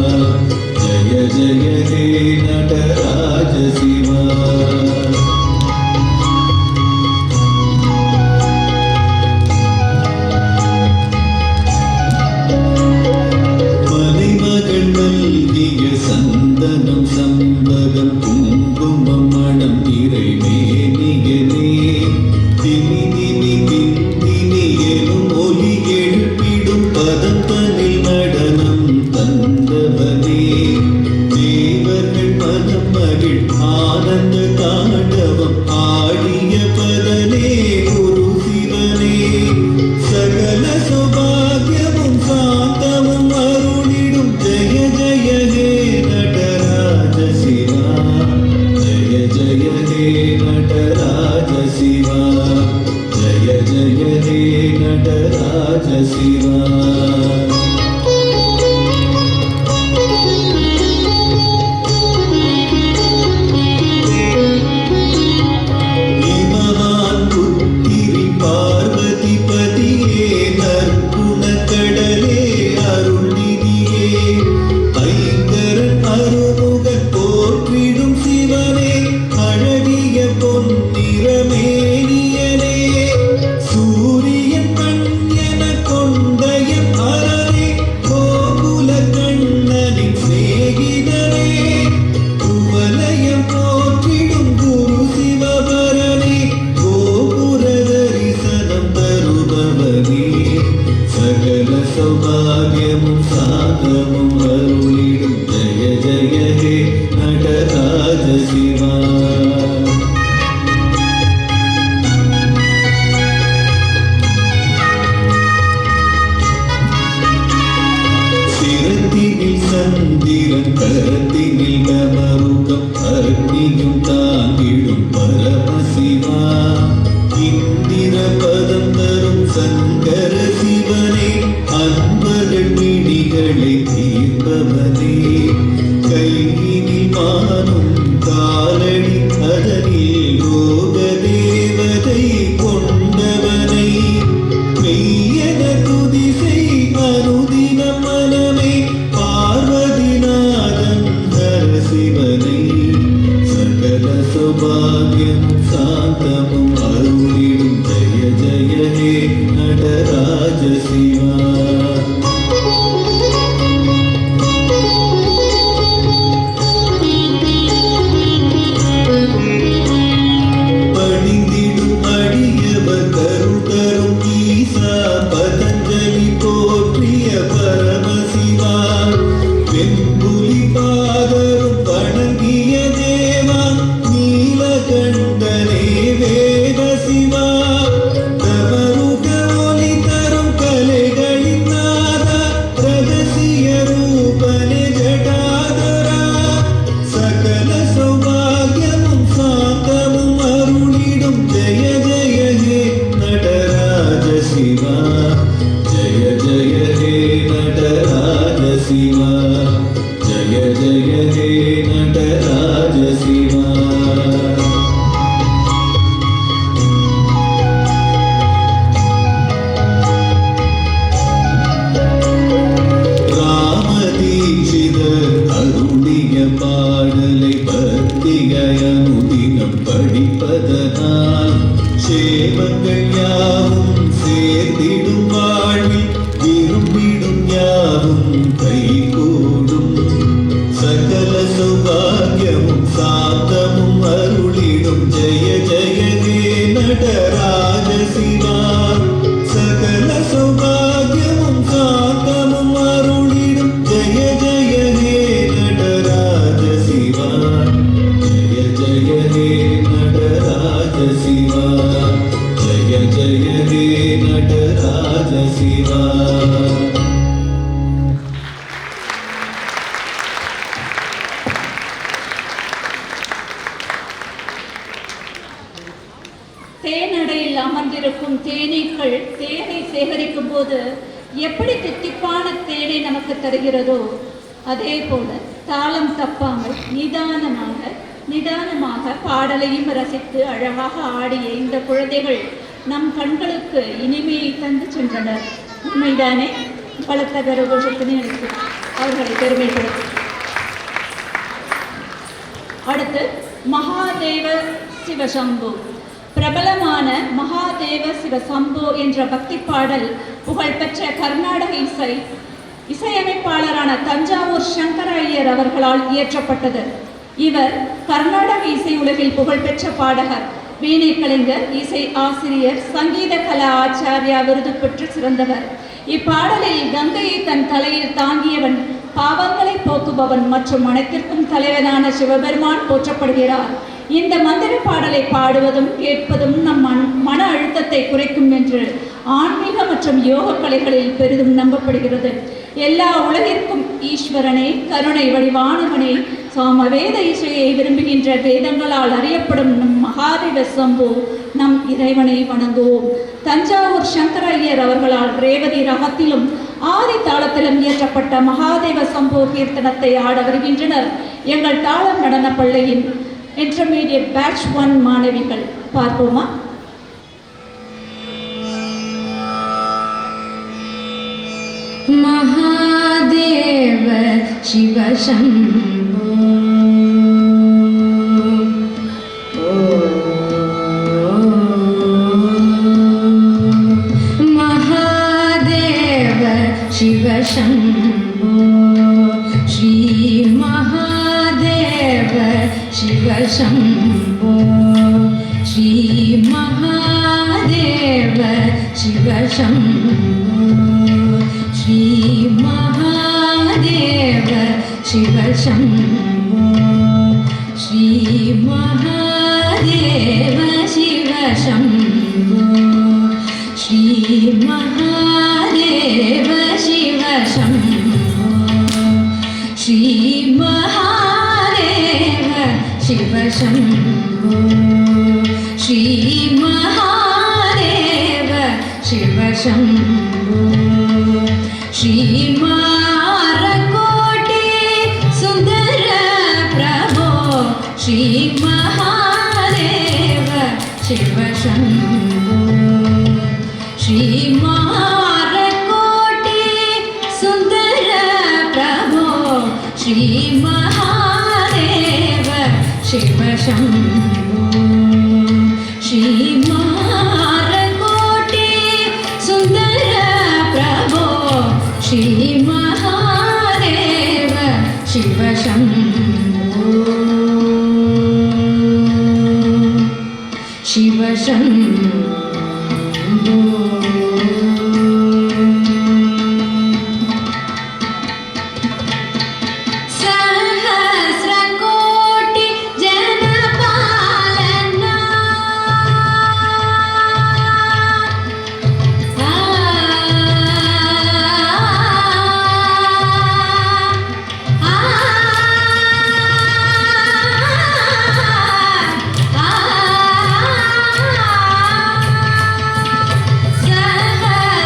जय जय हे नटराज शिवा மலைமகள் நல்கிய சந்தனம் சம்பகம் குங்குமம் மணம் இறைமேனியனே திமி திமி திந்தினி எனும் ஒலி எழுப்பிடும் பதத்தனில் நடனம் தந்தவனே தேவர்கள் மனம் மகிழ் ஆனந்த தாண்டவம் ஆடிய பதனே குரு சிவனே சகல சௌபாகியமும் சாந்தமும் அருளிடும் ஜெய ஜெய ஹே நடராஜ சிவா ஜெய ஜெய ஹே நடராஜ சிவா ஜெய ஜெய ஹே நடராஜ சிவா இமவான் புத்திரி பார்வதி பதியே நற்குணக்கடலே அருள் நிதியே ஐங்கரன் அருமுகன் போற்றிடும் சிவனே அழகிய பொன்னிறமேனியனே சூரியன் கண் என கொண்டயன் அரணே கோகுல கண்ணனின் சிநேகிதனே குவலயம் போற்றிடும் குரு சிவபரனே கோபுர தரிசனம் தருபவனே சகல சௌபாகியமும் சாந்தமும் அருளிடும் ஜெய ஜெய ஹே நடராஜ சிவா சிரத்தினில் சந்திரன் கரத்தினில் நமருகம் அக்னியும் தாங்கிடும் பரமசிவா இந்திர பதம் தரும் சங்கர சிவனே அன்பர்கள் பிடிகளை தீர்ப்பவனே கையினில் மானும் காலடி அதனில் யோக தேவதை கொண்டவனை மெய்யன துதிசை அனுதினம் மனமே பார்வதிநாதன் ஹர சிவனை சகல சௌபாகியம் சாந்தமும் அருளிடும் ஜெய ஜெய ஹே நடராஜ சிவா பணிந்திடும் அடியவர் கருள் தரும் ஈசா பதஞ்சலி போற்றிய பரமசிவா வெண்புலி பாதரும் வணங்கிய தேவா நீலகண்டனே வேத சிவா தவருக ஒலி தரும் கலைகளின் நாதா ரகசிய ரூபனே ஜடாதரா சகல சௌபாகியமும் சாந்தமும் அருளிடும் ஜெய ஜெய ஹே நடராஜ சிவா ஜெய ஜெய ஹே நடராஜ சிவா ஜெய ஜெய ஹே நடராஜ சிவா ராமதீட்சிதர் அருளிய பாடலை பக்தியை அனுதினம் படிப்பதனால் சேமங்கள் யாவும் சேர்ந்திடும் வாழ்வில் விரும்பிடும் யாவும் கைகூடும் சகல சௌபாகியமும் சாந்தமும் அருளிடும் ஜெய ஜெய ஹே நடராஜ சிவா சகல சௌபாகியமும் சாந்தமும் அருளிடும் ஜெய ஜெய ஹே நடராஜ சிவா ஜெய ஜெய ஹே நடராஜ சிவா ஜெய ஜெய ஹே நடராஜ சிவா தேனடையில் அமர்ந்திருக்கும் தேனீக்கள் தேனை சேகரிக்கும் போது எப்படி தித்திப்பான தேனை நமக்கு தருகிறதோ அதே போல தாளம் தப்பாமல் நிதானமாக பாடலையும் ரசித்து அழகாக ஆடிய இந்த குழந்தைகள் நம் கண்களுக்கு இனிமையை தந்து சென்றனர். உண்மைதானே? பலத்த கரகோஷத்தினை அளித்து அவர்களை பெருமைப்படுத்தும். அடுத்து மகாதேவ சிவசம்பு. பிரபலமான மகாதேவ சிவசம்பு என்ற பக்தி பாடல் புகழ்பெற்ற கர்நாடக இசையமைப்பாளரான தஞ்சாவூர் சங்கர ஐயர் அவர்களால் இயற்றப்பட்டது. இவர் கர்நாடக இசை உலகில் புகழ்பெற்ற பாடகர், வீணை கலைஞர், இசை ஆசிரியர், சங்கீத கலா ஆச்சாரியா விருது பெற்று சிறந்தவர். இப்பாடலில் கங்கையை தன் தலையில் தாங்கியவன், பாவங்களை போக்குபவன் மற்றும் அனைத்திற்கும் தலைவனான சிவபெருமான் போற்றப்படுகிறார். இந்த மந்திர பாடலை பாடுவதும் கேட்பதும் நம் மன அழுத்தத்தை குறைக்கும் என்று ஆன்மீக மற்றும் யோக கலைகளில் பெரிதும் நம்பப்படுகிறது. எல்லா உலகிற்கும் ஈஸ்வரனே, கருணை வடிவானவனே, சாமவேத இசையை விரும்புகின்ற வேதங்களால் அறியப்படும் நம் மகாதேவ சம்பு நம் இறைவனை வணங்குவோம். தஞ்சாவூர் சங்கர ஐயர் அவர்களால் ரேவதி ராகத்திலும் ஆதி தாளத்திலும் இயற்றப்பட்ட மகாதேவ சம்பு கீர்த்தனத்தை ஆட வருகின்றனர் எங்கள் தாளம் நடன பள்ளியின் இன்டர்மீடியட் பேட்ச் 1 மாணவிகள். பார்ப்போமா? महादेव शिव शम्भो महादेव शिव शम्भो श्री महादेव शिव शम्भो श्री महादेव शिव शम्भो श्री महादेव शिव शम्भो श्री महादेव शिव शम्भो श्री महादेव शिव शम्भो श्री महादेव शिव शम्भो श्री महादेव शिव शम्भो श्री मारकोटि सुंदर प्रभो श्री महादेव शिव शम्भो श्री मारकोटि सुंदर प्रभो श्री महादेव शिव शम्भो श्री मारकोटि सुंदर प्रभो श्री महादेव शिव शम्भो शिव शम्भो सहस्रकोटि जनपालना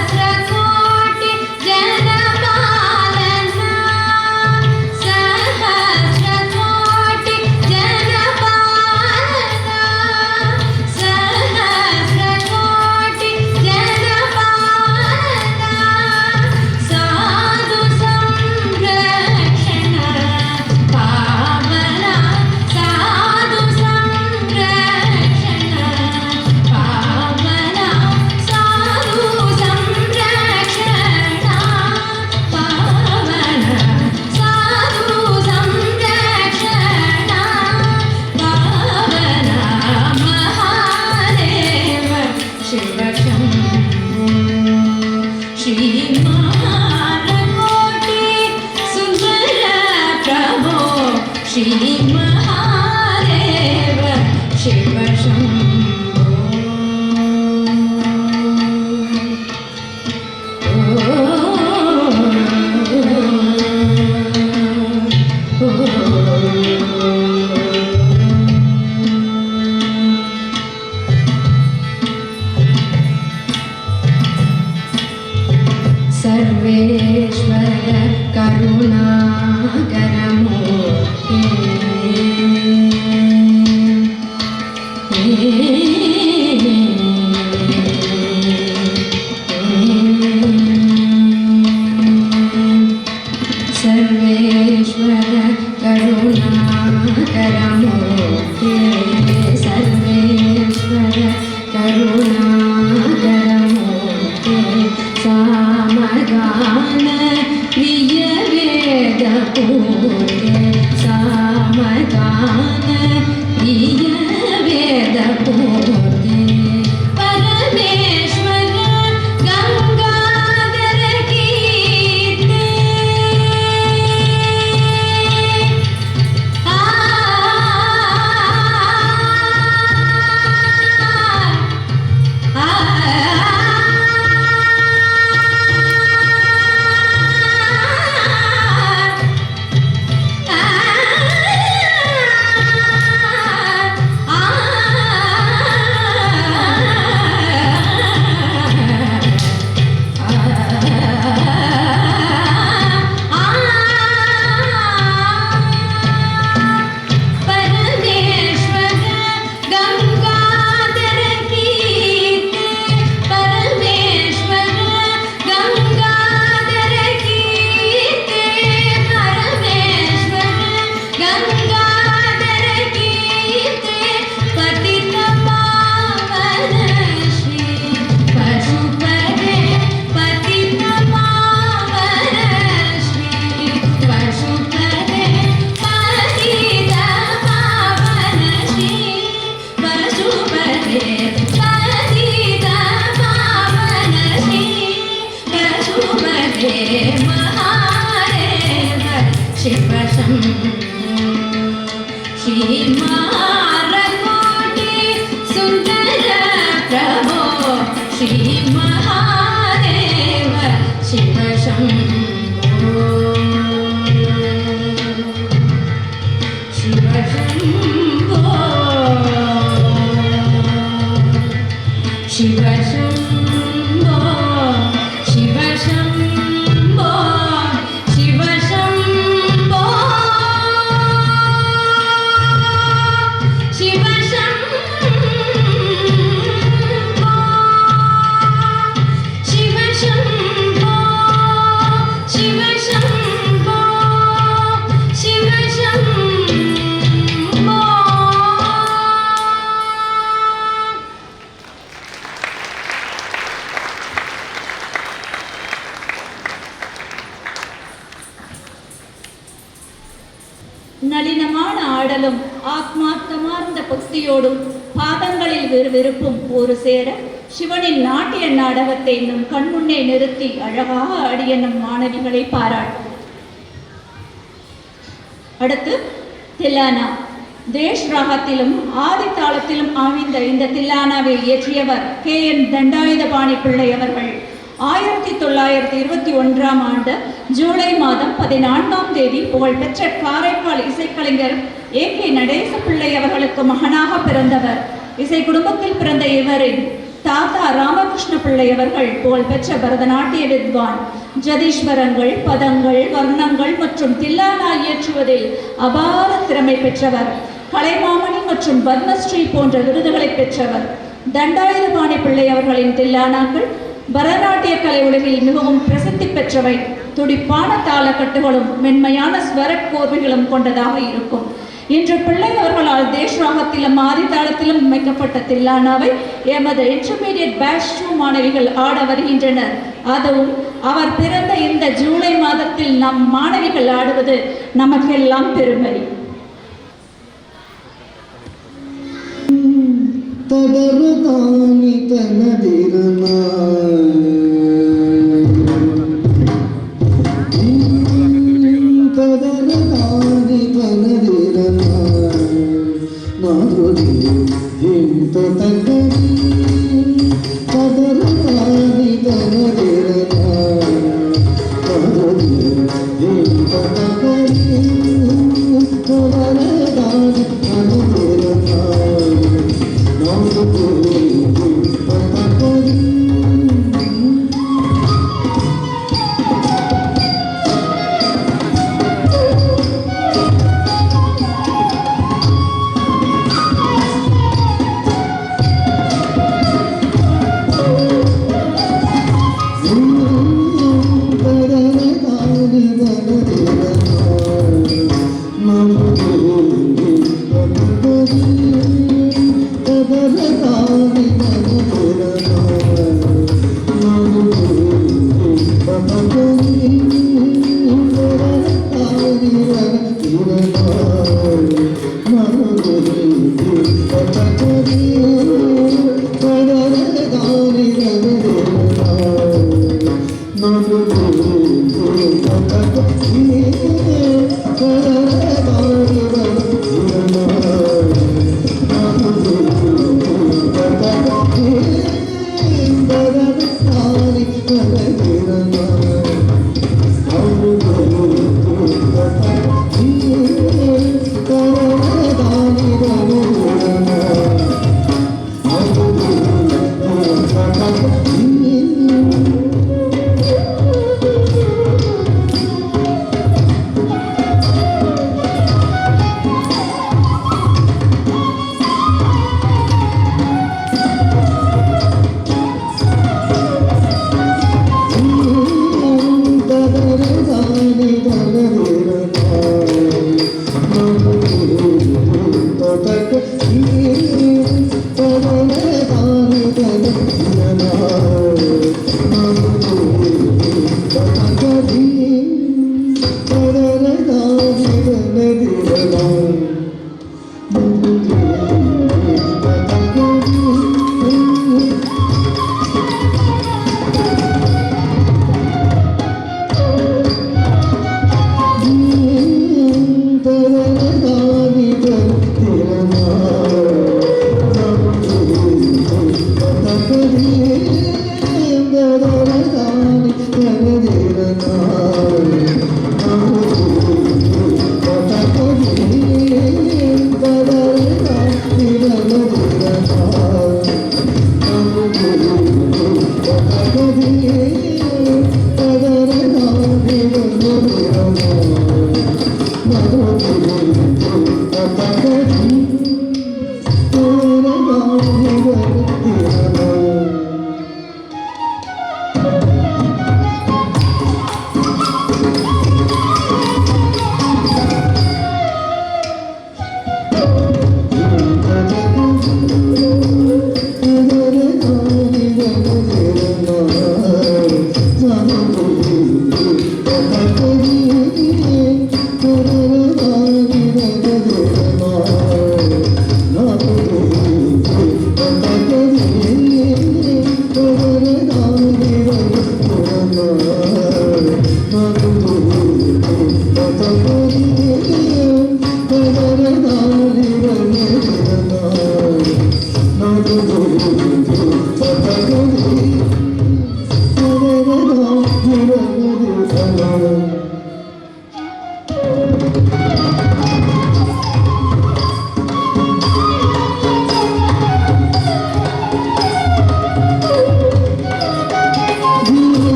सहस्रकोटि जनपालना सहस्रकोटि जनपालना सहस्रकोटि जनपालना साधु संरक्षण पावना साधु संरक्षण पावना साधु संरक्षण पावना साधु संरक्षण पावना महादेव शिव शम्भो श्री महाकोटि सुंदर प्रभो श्री महादेव शिव शम्भो सर्वेश्वर करुणाकरमूर्ते करुणाकरमूर्ते सर्वेश्वर करुणाकरमूर्ते सामगान प्रियवेदपूर्ते सामगान प्रियवेदपूर्ते परमेश्वर गंगाधर कीर्ते श्रीमारकोटि सुंदर प्रभो श्री महादेव शिव शंभो शिव शंभो शिव शंभो शिव शंभो शिव शंभो शिव शंभो शिव शंभो शिव शंभो शिव शंभो நளினமான ஆடலும் ஆத்மார்த்தமார்ந்த பக்தியோடும் பாதங்களில் விறுவிறுப்பும் ஒரு சேர சிவனின் நாட்டிய நாடகத்தை நம் கண்முன்னே நிறுத்தி அழகாக ஆடிய நம் மாணவிகளை பாராட்டும். அடுத்து தில்லானா. தேஷ் ராகத்திலும் ஆதி தாளத்திலும் அமைந்த இந்த தில்லானாவை இயற்றியவர் KN தண்டாயுதபாணி பிள்ளை அவர்கள் 1921ஆம் ஆண்டு ஜூலை மாதம் 14ஆம் தேதி புகழ்பெற்ற காரைக்கால் இசைக்கலைஞர் AK நடேச பிள்ளை அவர்களுக்கு மகனாக பிறந்தவர். இசை குடும்பத்தில் பிறந்த இவரின் தாத்தா ராமகிருஷ்ண பிள்ளை அவர்கள் புகழ்பெற்ற பரதநாட்டிய வித்வான். ஜதீஸ்வரங்கள், பதங்கள், வர்ணங்கள் மற்றும் தில்லானா இயற்றுவதில் அபார திறமை பெற்றவர். கலைமாமணி மற்றும் பத்மஸ்ரீ போன்ற விருதுகளை பெற்றவர். தண்டாயுதபாணி பிள்ளை அவர்களின் தில்லானாக்கள் பரதநாட்டிய கலை உலகில் மிகவும் பிரசித்தி பெற்றவை. துடிப்பான தாளக்கட்டுகளும் மென்மையான ஸ்வர கோர்வைகளும் கொண்டதாக இருக்கும். இன்று பிள்ளை அவர்களால் தேஷ் ராகத்திலும் ஆதி தாளத்திலும் அமைக்கப்பட்ட தில்லானாவை எமது இன்டர்மீடியட் பேட்ச் 2 மாணவிகள் ஆட வருகின்றனர். அதுவும் அவர் பிறந்த இந்த ஜூலை மாதத்தில் நம் மாணவிகள் ஆடுவது நமக்கெல்லாம் பெருமை. தடரதானி தனதிரனா தடரதானி தனதிரனா நாருதி ஹிந்த தகரி தடரதானி தனதிரனா நாருதி ஹிந்த தகரி தடரதானி தனதிரனா நாருதி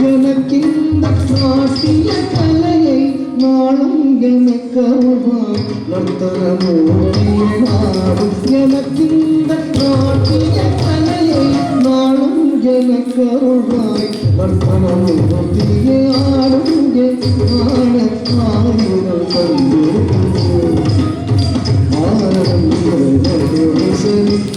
எனக்கிந்த நாட்டிய கலையை நாளும் எனக்கருவாய் நர்த்தனமூர்த்திய நாடும் எனக்கிந்த நாட்டிய கலையை நாளும் எனக்கருவாய் நர்த்தனமூர்த்திய ஆடுங்க ஆன ஆயுதம் தந்திருக்கும்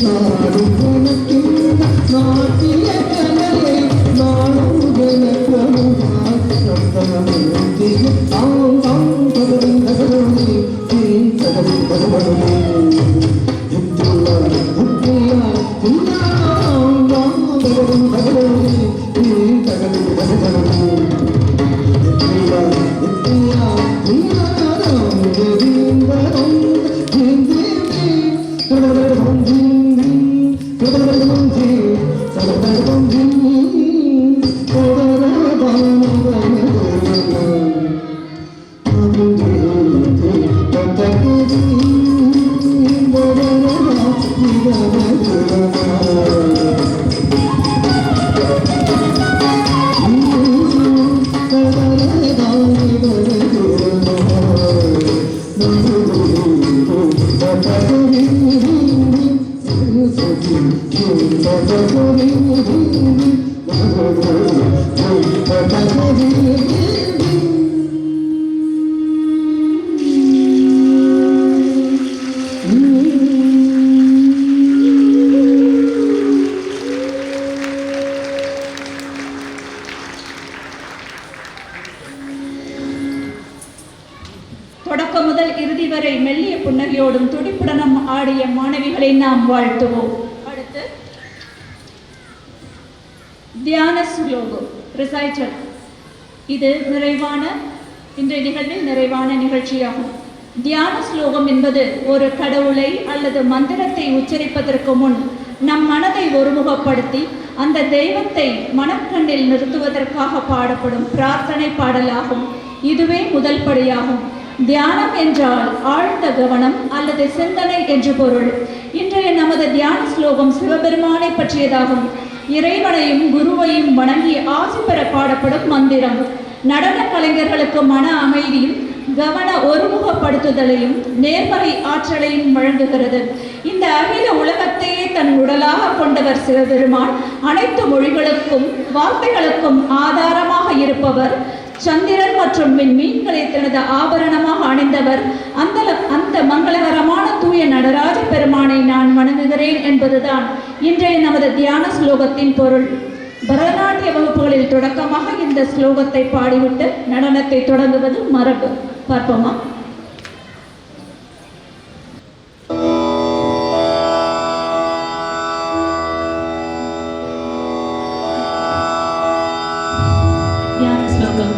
நாடும் உனக்கிந்த நாட்டிய கலையை நாளும் எனக்கருவாய் நர்த்தனமூர்த்திய ஆம் ஆம் தகரும் தகரும் தகரும் தகரும் தொடக்கம் முதல் இறுதி வரை மெல்லிய புன்னகையோடும் துடிப்புடனும் ஆடிய மாணவிகளை நாம் வாழ்த்துவோம். அடுத்து தியான ஸ்லோகம் ரிசைட்டல். இது இன்றைய நிகழ்வில் நிறைவான நிகழ்ச்சியாகும். தியான ஸ்லோகம் என்பது ஒரு கடவுளை அல்லது மந்திரத்தை உச்சரிப்பதற்கு முன் நம் மனதை ஒருமுகப்படுத்தி அந்த தெய்வத்தை மனக்கண்ணில் நிறுத்துவதற்காக பாடப்படும் பிரார்த்தனை பாடலாகும். இதுவே முதல் படியாகும். தியானம் என்றால் ஆழ்ந்த கவனம் அல்லது சிந்தனை என்று பொருள். இன்றைய நமது தியான ஸ்லோகம் சிவபெருமானை பற்றியதாகும். இறைவனையும் குருவையும் வணங்கி ஆசி பெற பாடப்படும் மந்திரம். நடன கலைஞர்களுக்கு மன அமைதியும் கவன ஒருமுகப்படுத்துதலையும் நேர்மறை ஆற்றலையும் வழங்குகிறது. இந்த அகில உலகத்தையே தன் உடலாக கொண்டவர் சிவபெருமான். அனைத்து மொழிகளுக்கும் வார்த்தைகளுக்கும் ஆதாரமாக இருப்பவர். சந்திரன் மற்றும் மீன்களை தனது ஆபரணமாக அணிந்தவர். அந்த மங்களகரமான தூய நடராஜ பெருமானை நான் வணங்குகிறேன் என்பதுதான் இன்றைய நமது தியான ஸ்லோகத்தின் பொருள். பரதநாட்டிய வகுப்புகளில் தொடக்கமாக இந்த ஸ்லோகத்தை பாடிவிட்டு நடனத்தை தொடங்குவது மரபு. பார்ப்போமா? தியான ஸ்லோகம்.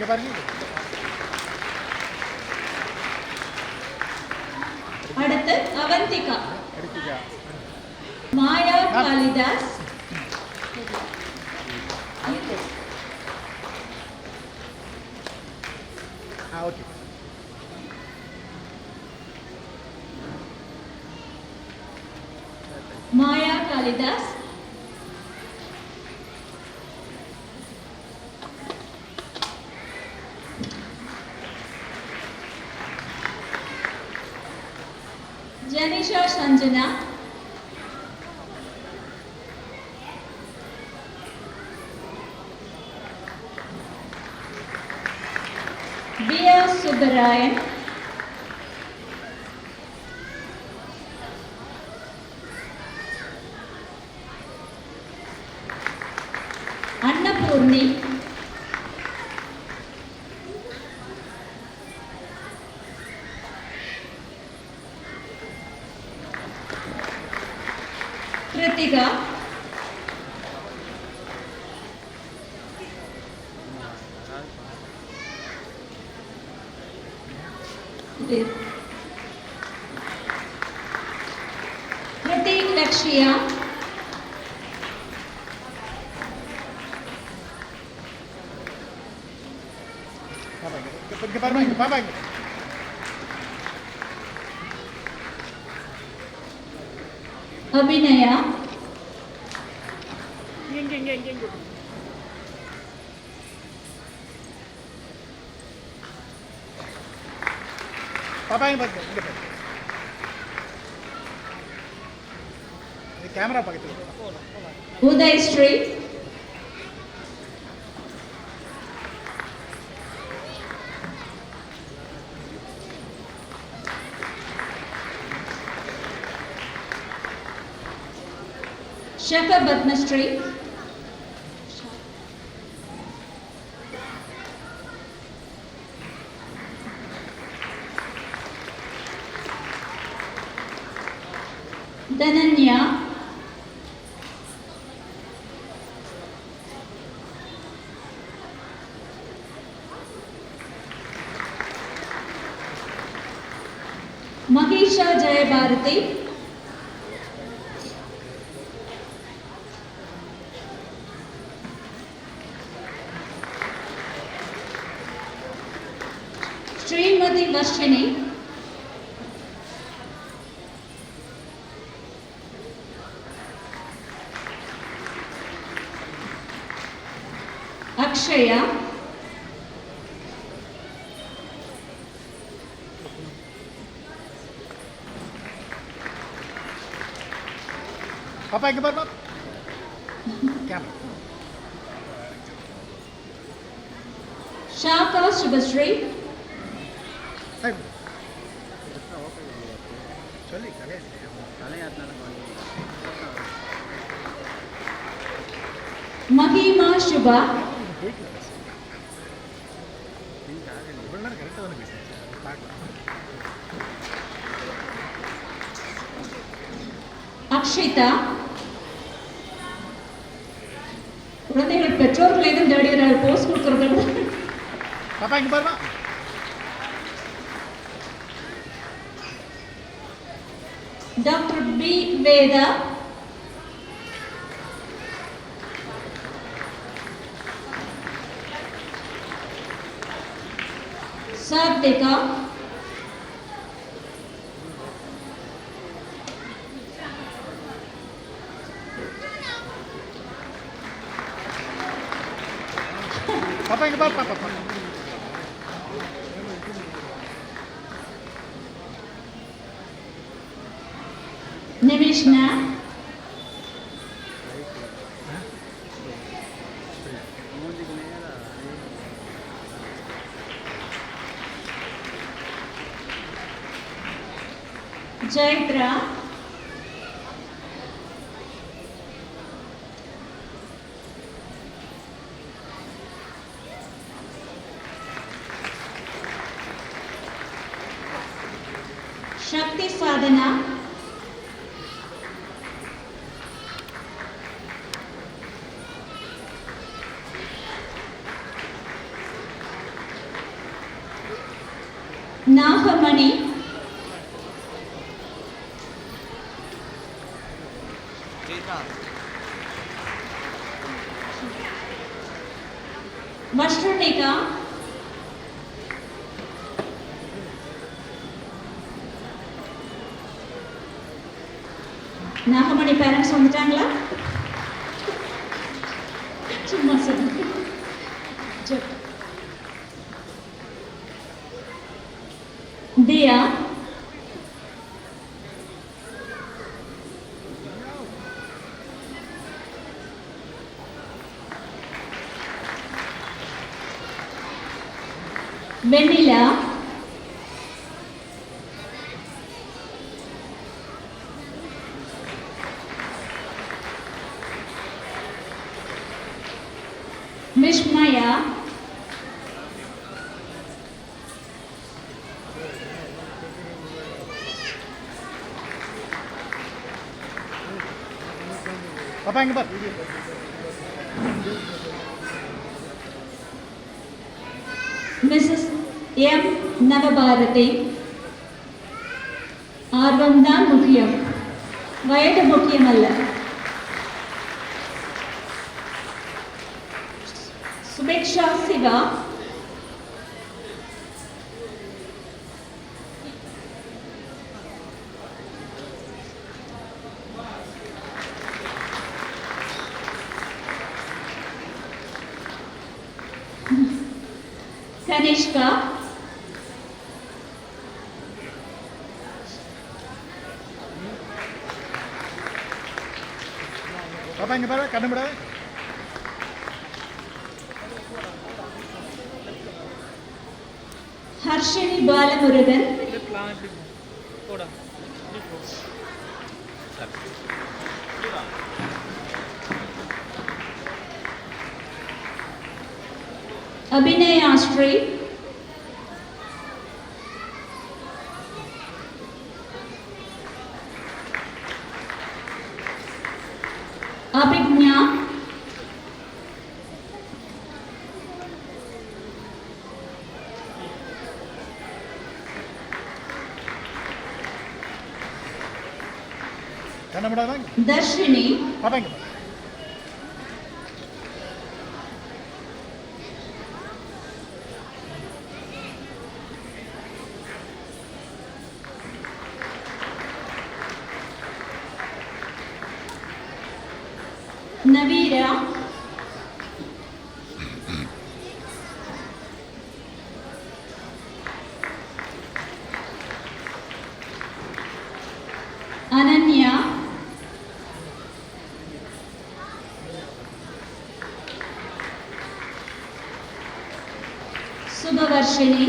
இங்கே பாருங்க. அடுத்து அவந்திகா, எடுத்துக்கா. மாயா காளிதாஸ், ஓகே. மாயா காளிதாஸ், ஜனிஷா சஞ்சனா, பியா சுப்பராயன், அன்னபூர்ணி, கிருத்திகா, கிருத்திக் லக்ஷ்யா, இங்கே பாருமா, இங்கே பாப்பா, இங்கே. அபிநயா, இங்கே. பாப்பா, இங்கே பாருங்க, இங்கே பாருங்க. இது கேமரா பக்கத்தில். உதயஸ்ரீ, ஷெஃப பத்மஸ்ரீ, தனன்யா, மகேஷா ஜெயபாரதி, ஸ்ரீமதி வர்ஷினி, அக்ஷயா, பாப்பா, இங்கே பாருமா. கேமரா. ஷாகா சுபஸ்ரீ, சொல்லி கலையா மஹிமா சுபா, இவ்வளோ நேரம் கரெக்டாக தானே பேசுகிறேன். பார்க்கலாம். அக்ஷிதா, குழந்தைகள் பெற்றோர்கள் எதுவும் தேடுகிறார் போஸ்ட் கொடுக்கறது. பாப்பா, இங்கே பாருமா. டாக்டர் பி வேதா, சாத்விகா, பாப்பா, இங்கே பாரு. பாப்பா, நிவிஷ்னா, ஜெயத்ரா, சக்தி சாதனா, நாகமணி, வஷ்ருணிகா, நாகமணி பேரண்ட்ஸ் வந்துட்டாங்களா? சும்மா சொல்லுங்க. தியா, வெண்ணிலா, விஷ்மயா, பாப்பா இங்க பார். Mrs M நவபாரதி. ஆர்வம்தான் முக்கியம், வயது முக்கியமல்ல. சுபேக்ஷா சிவா, கனிஷ்கா, பாப்பா இங்க பாரு, கண்ணு விடாத. ஹர்ஷினி பாலமுருகன், அபிநயாஸ்ரீ, அபிக்ஞா, கண்ணு விடாத. தர்ஷினி, பாப்பா இங்க பாரு. நவீரா, அனன்யா, சுபவர்ஷினி,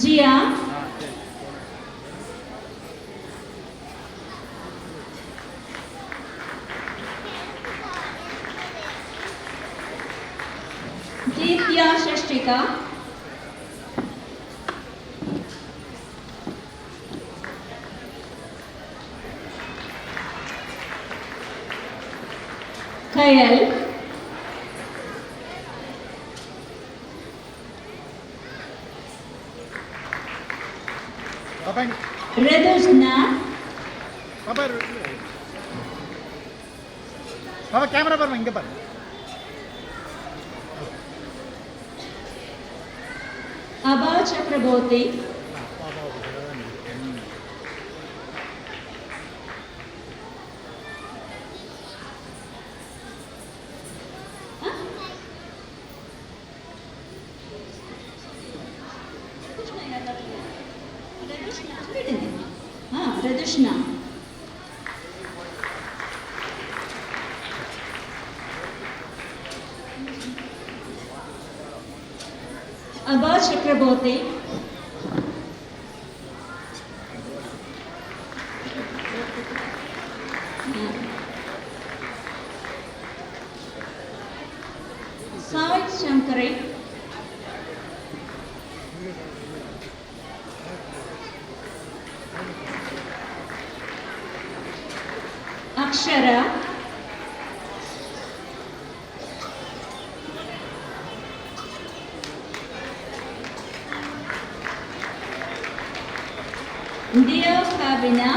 ஜியா, கீர்த்தியா ஷஷ்டிகா, கயல், பாப்பா இங்க ரிதுஷ்னா, பாப்பா பாப்பா கேமரா பாருமா, இங்க பாரு. அபா சக்கரவர்த்தி, ரதுஷ்ணா, அபா சக்கரவர்த்தி, சாய் சங்கரை, Akshara, Dio Fabina,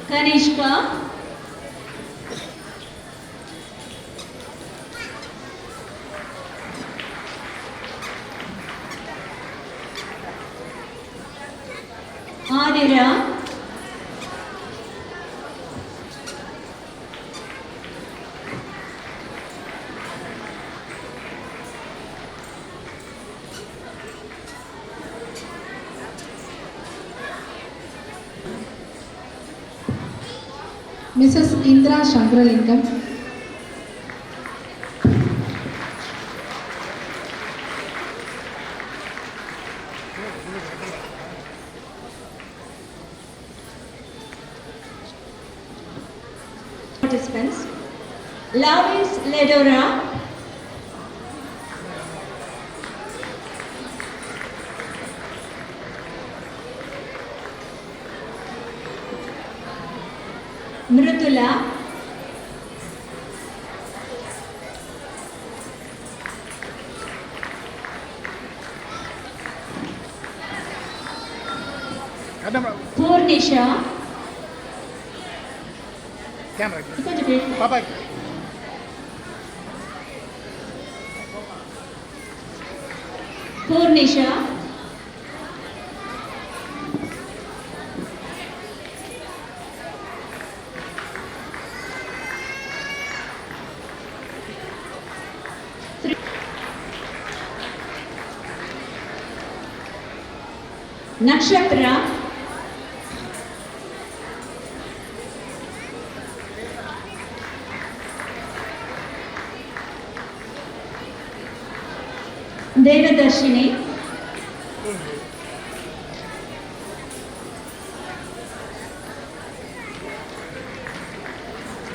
Kanishka, Adira, Mrs. Indra Shankralingam, participants, Lavis Ledora, Mrutula, Purnisha, camera கொஞ்சம் பேசு. பாப்பா Purnisha, Nakshatra, Devadarshini,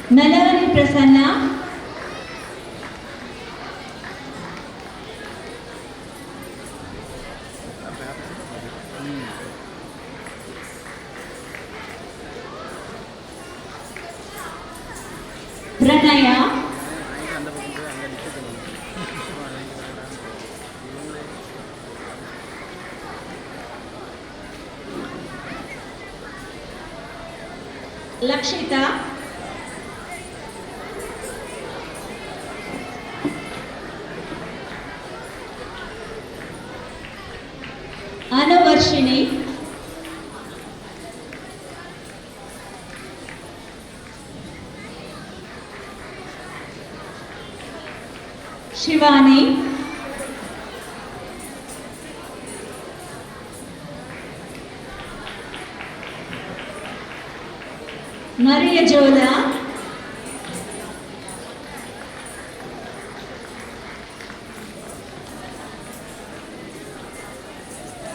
Melanie Prasanna, Pranaya, Lakshita, Anuvarshini, Shivani, Maria Jola,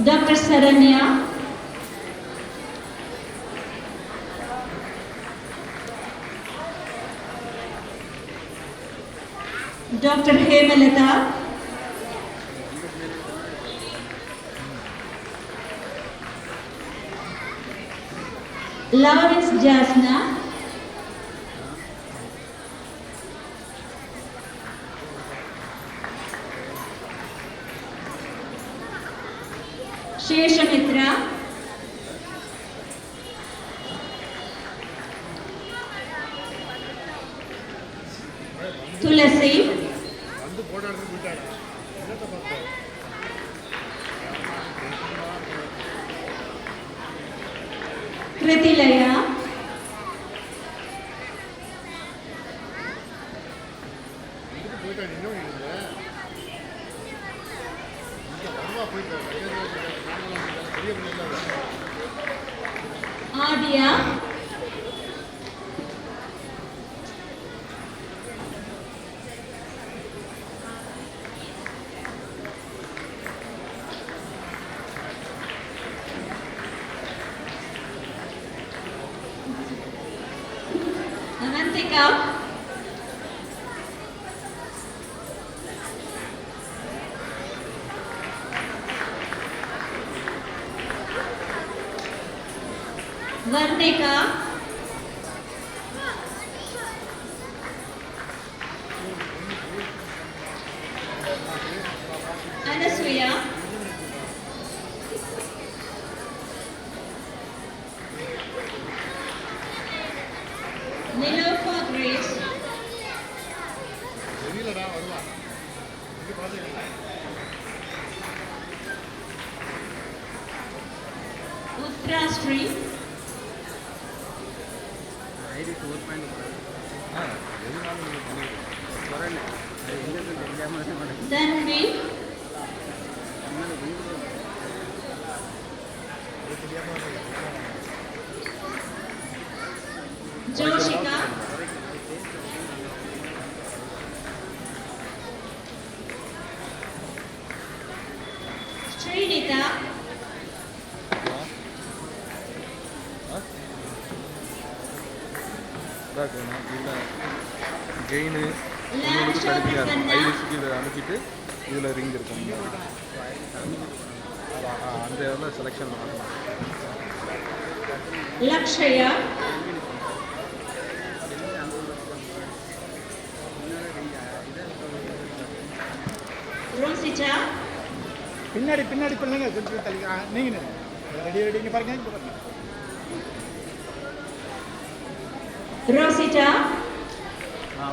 Dr. Saranya, Dr. Hemalata, Lawrence Jasna, Sheshamitra, Tulasi, வந்து போடான்னு போயிட்டாடா என்னத்தை பார்த்தோம் Kritilaya, போயிட்டான் இன்னும் இல்லை இங்கே வருவா போயிட்டான் பெரிய பிள்ளை Adia, Avantika, Nilofa Grace, தெரியலடா வருவா இங்கே பார்த்துக்கலாம். Uttara Sri, Tanvi, Joshika, Srinita, gain Lansha Prasanna, இதில் அனுப்பிட்டு இதில் ரிங் இருக்கும் அந்த இதில் செலெக்ஷன் பண்ணலாம். Lakshaya, Rosita, பின்னாடி பின்னாடி பிள்ளைங்க கொஞ்சம் தள்ளி நீங்கள் ரெடிங்க பாருங்க இங்கே பாருங்க. Rosita,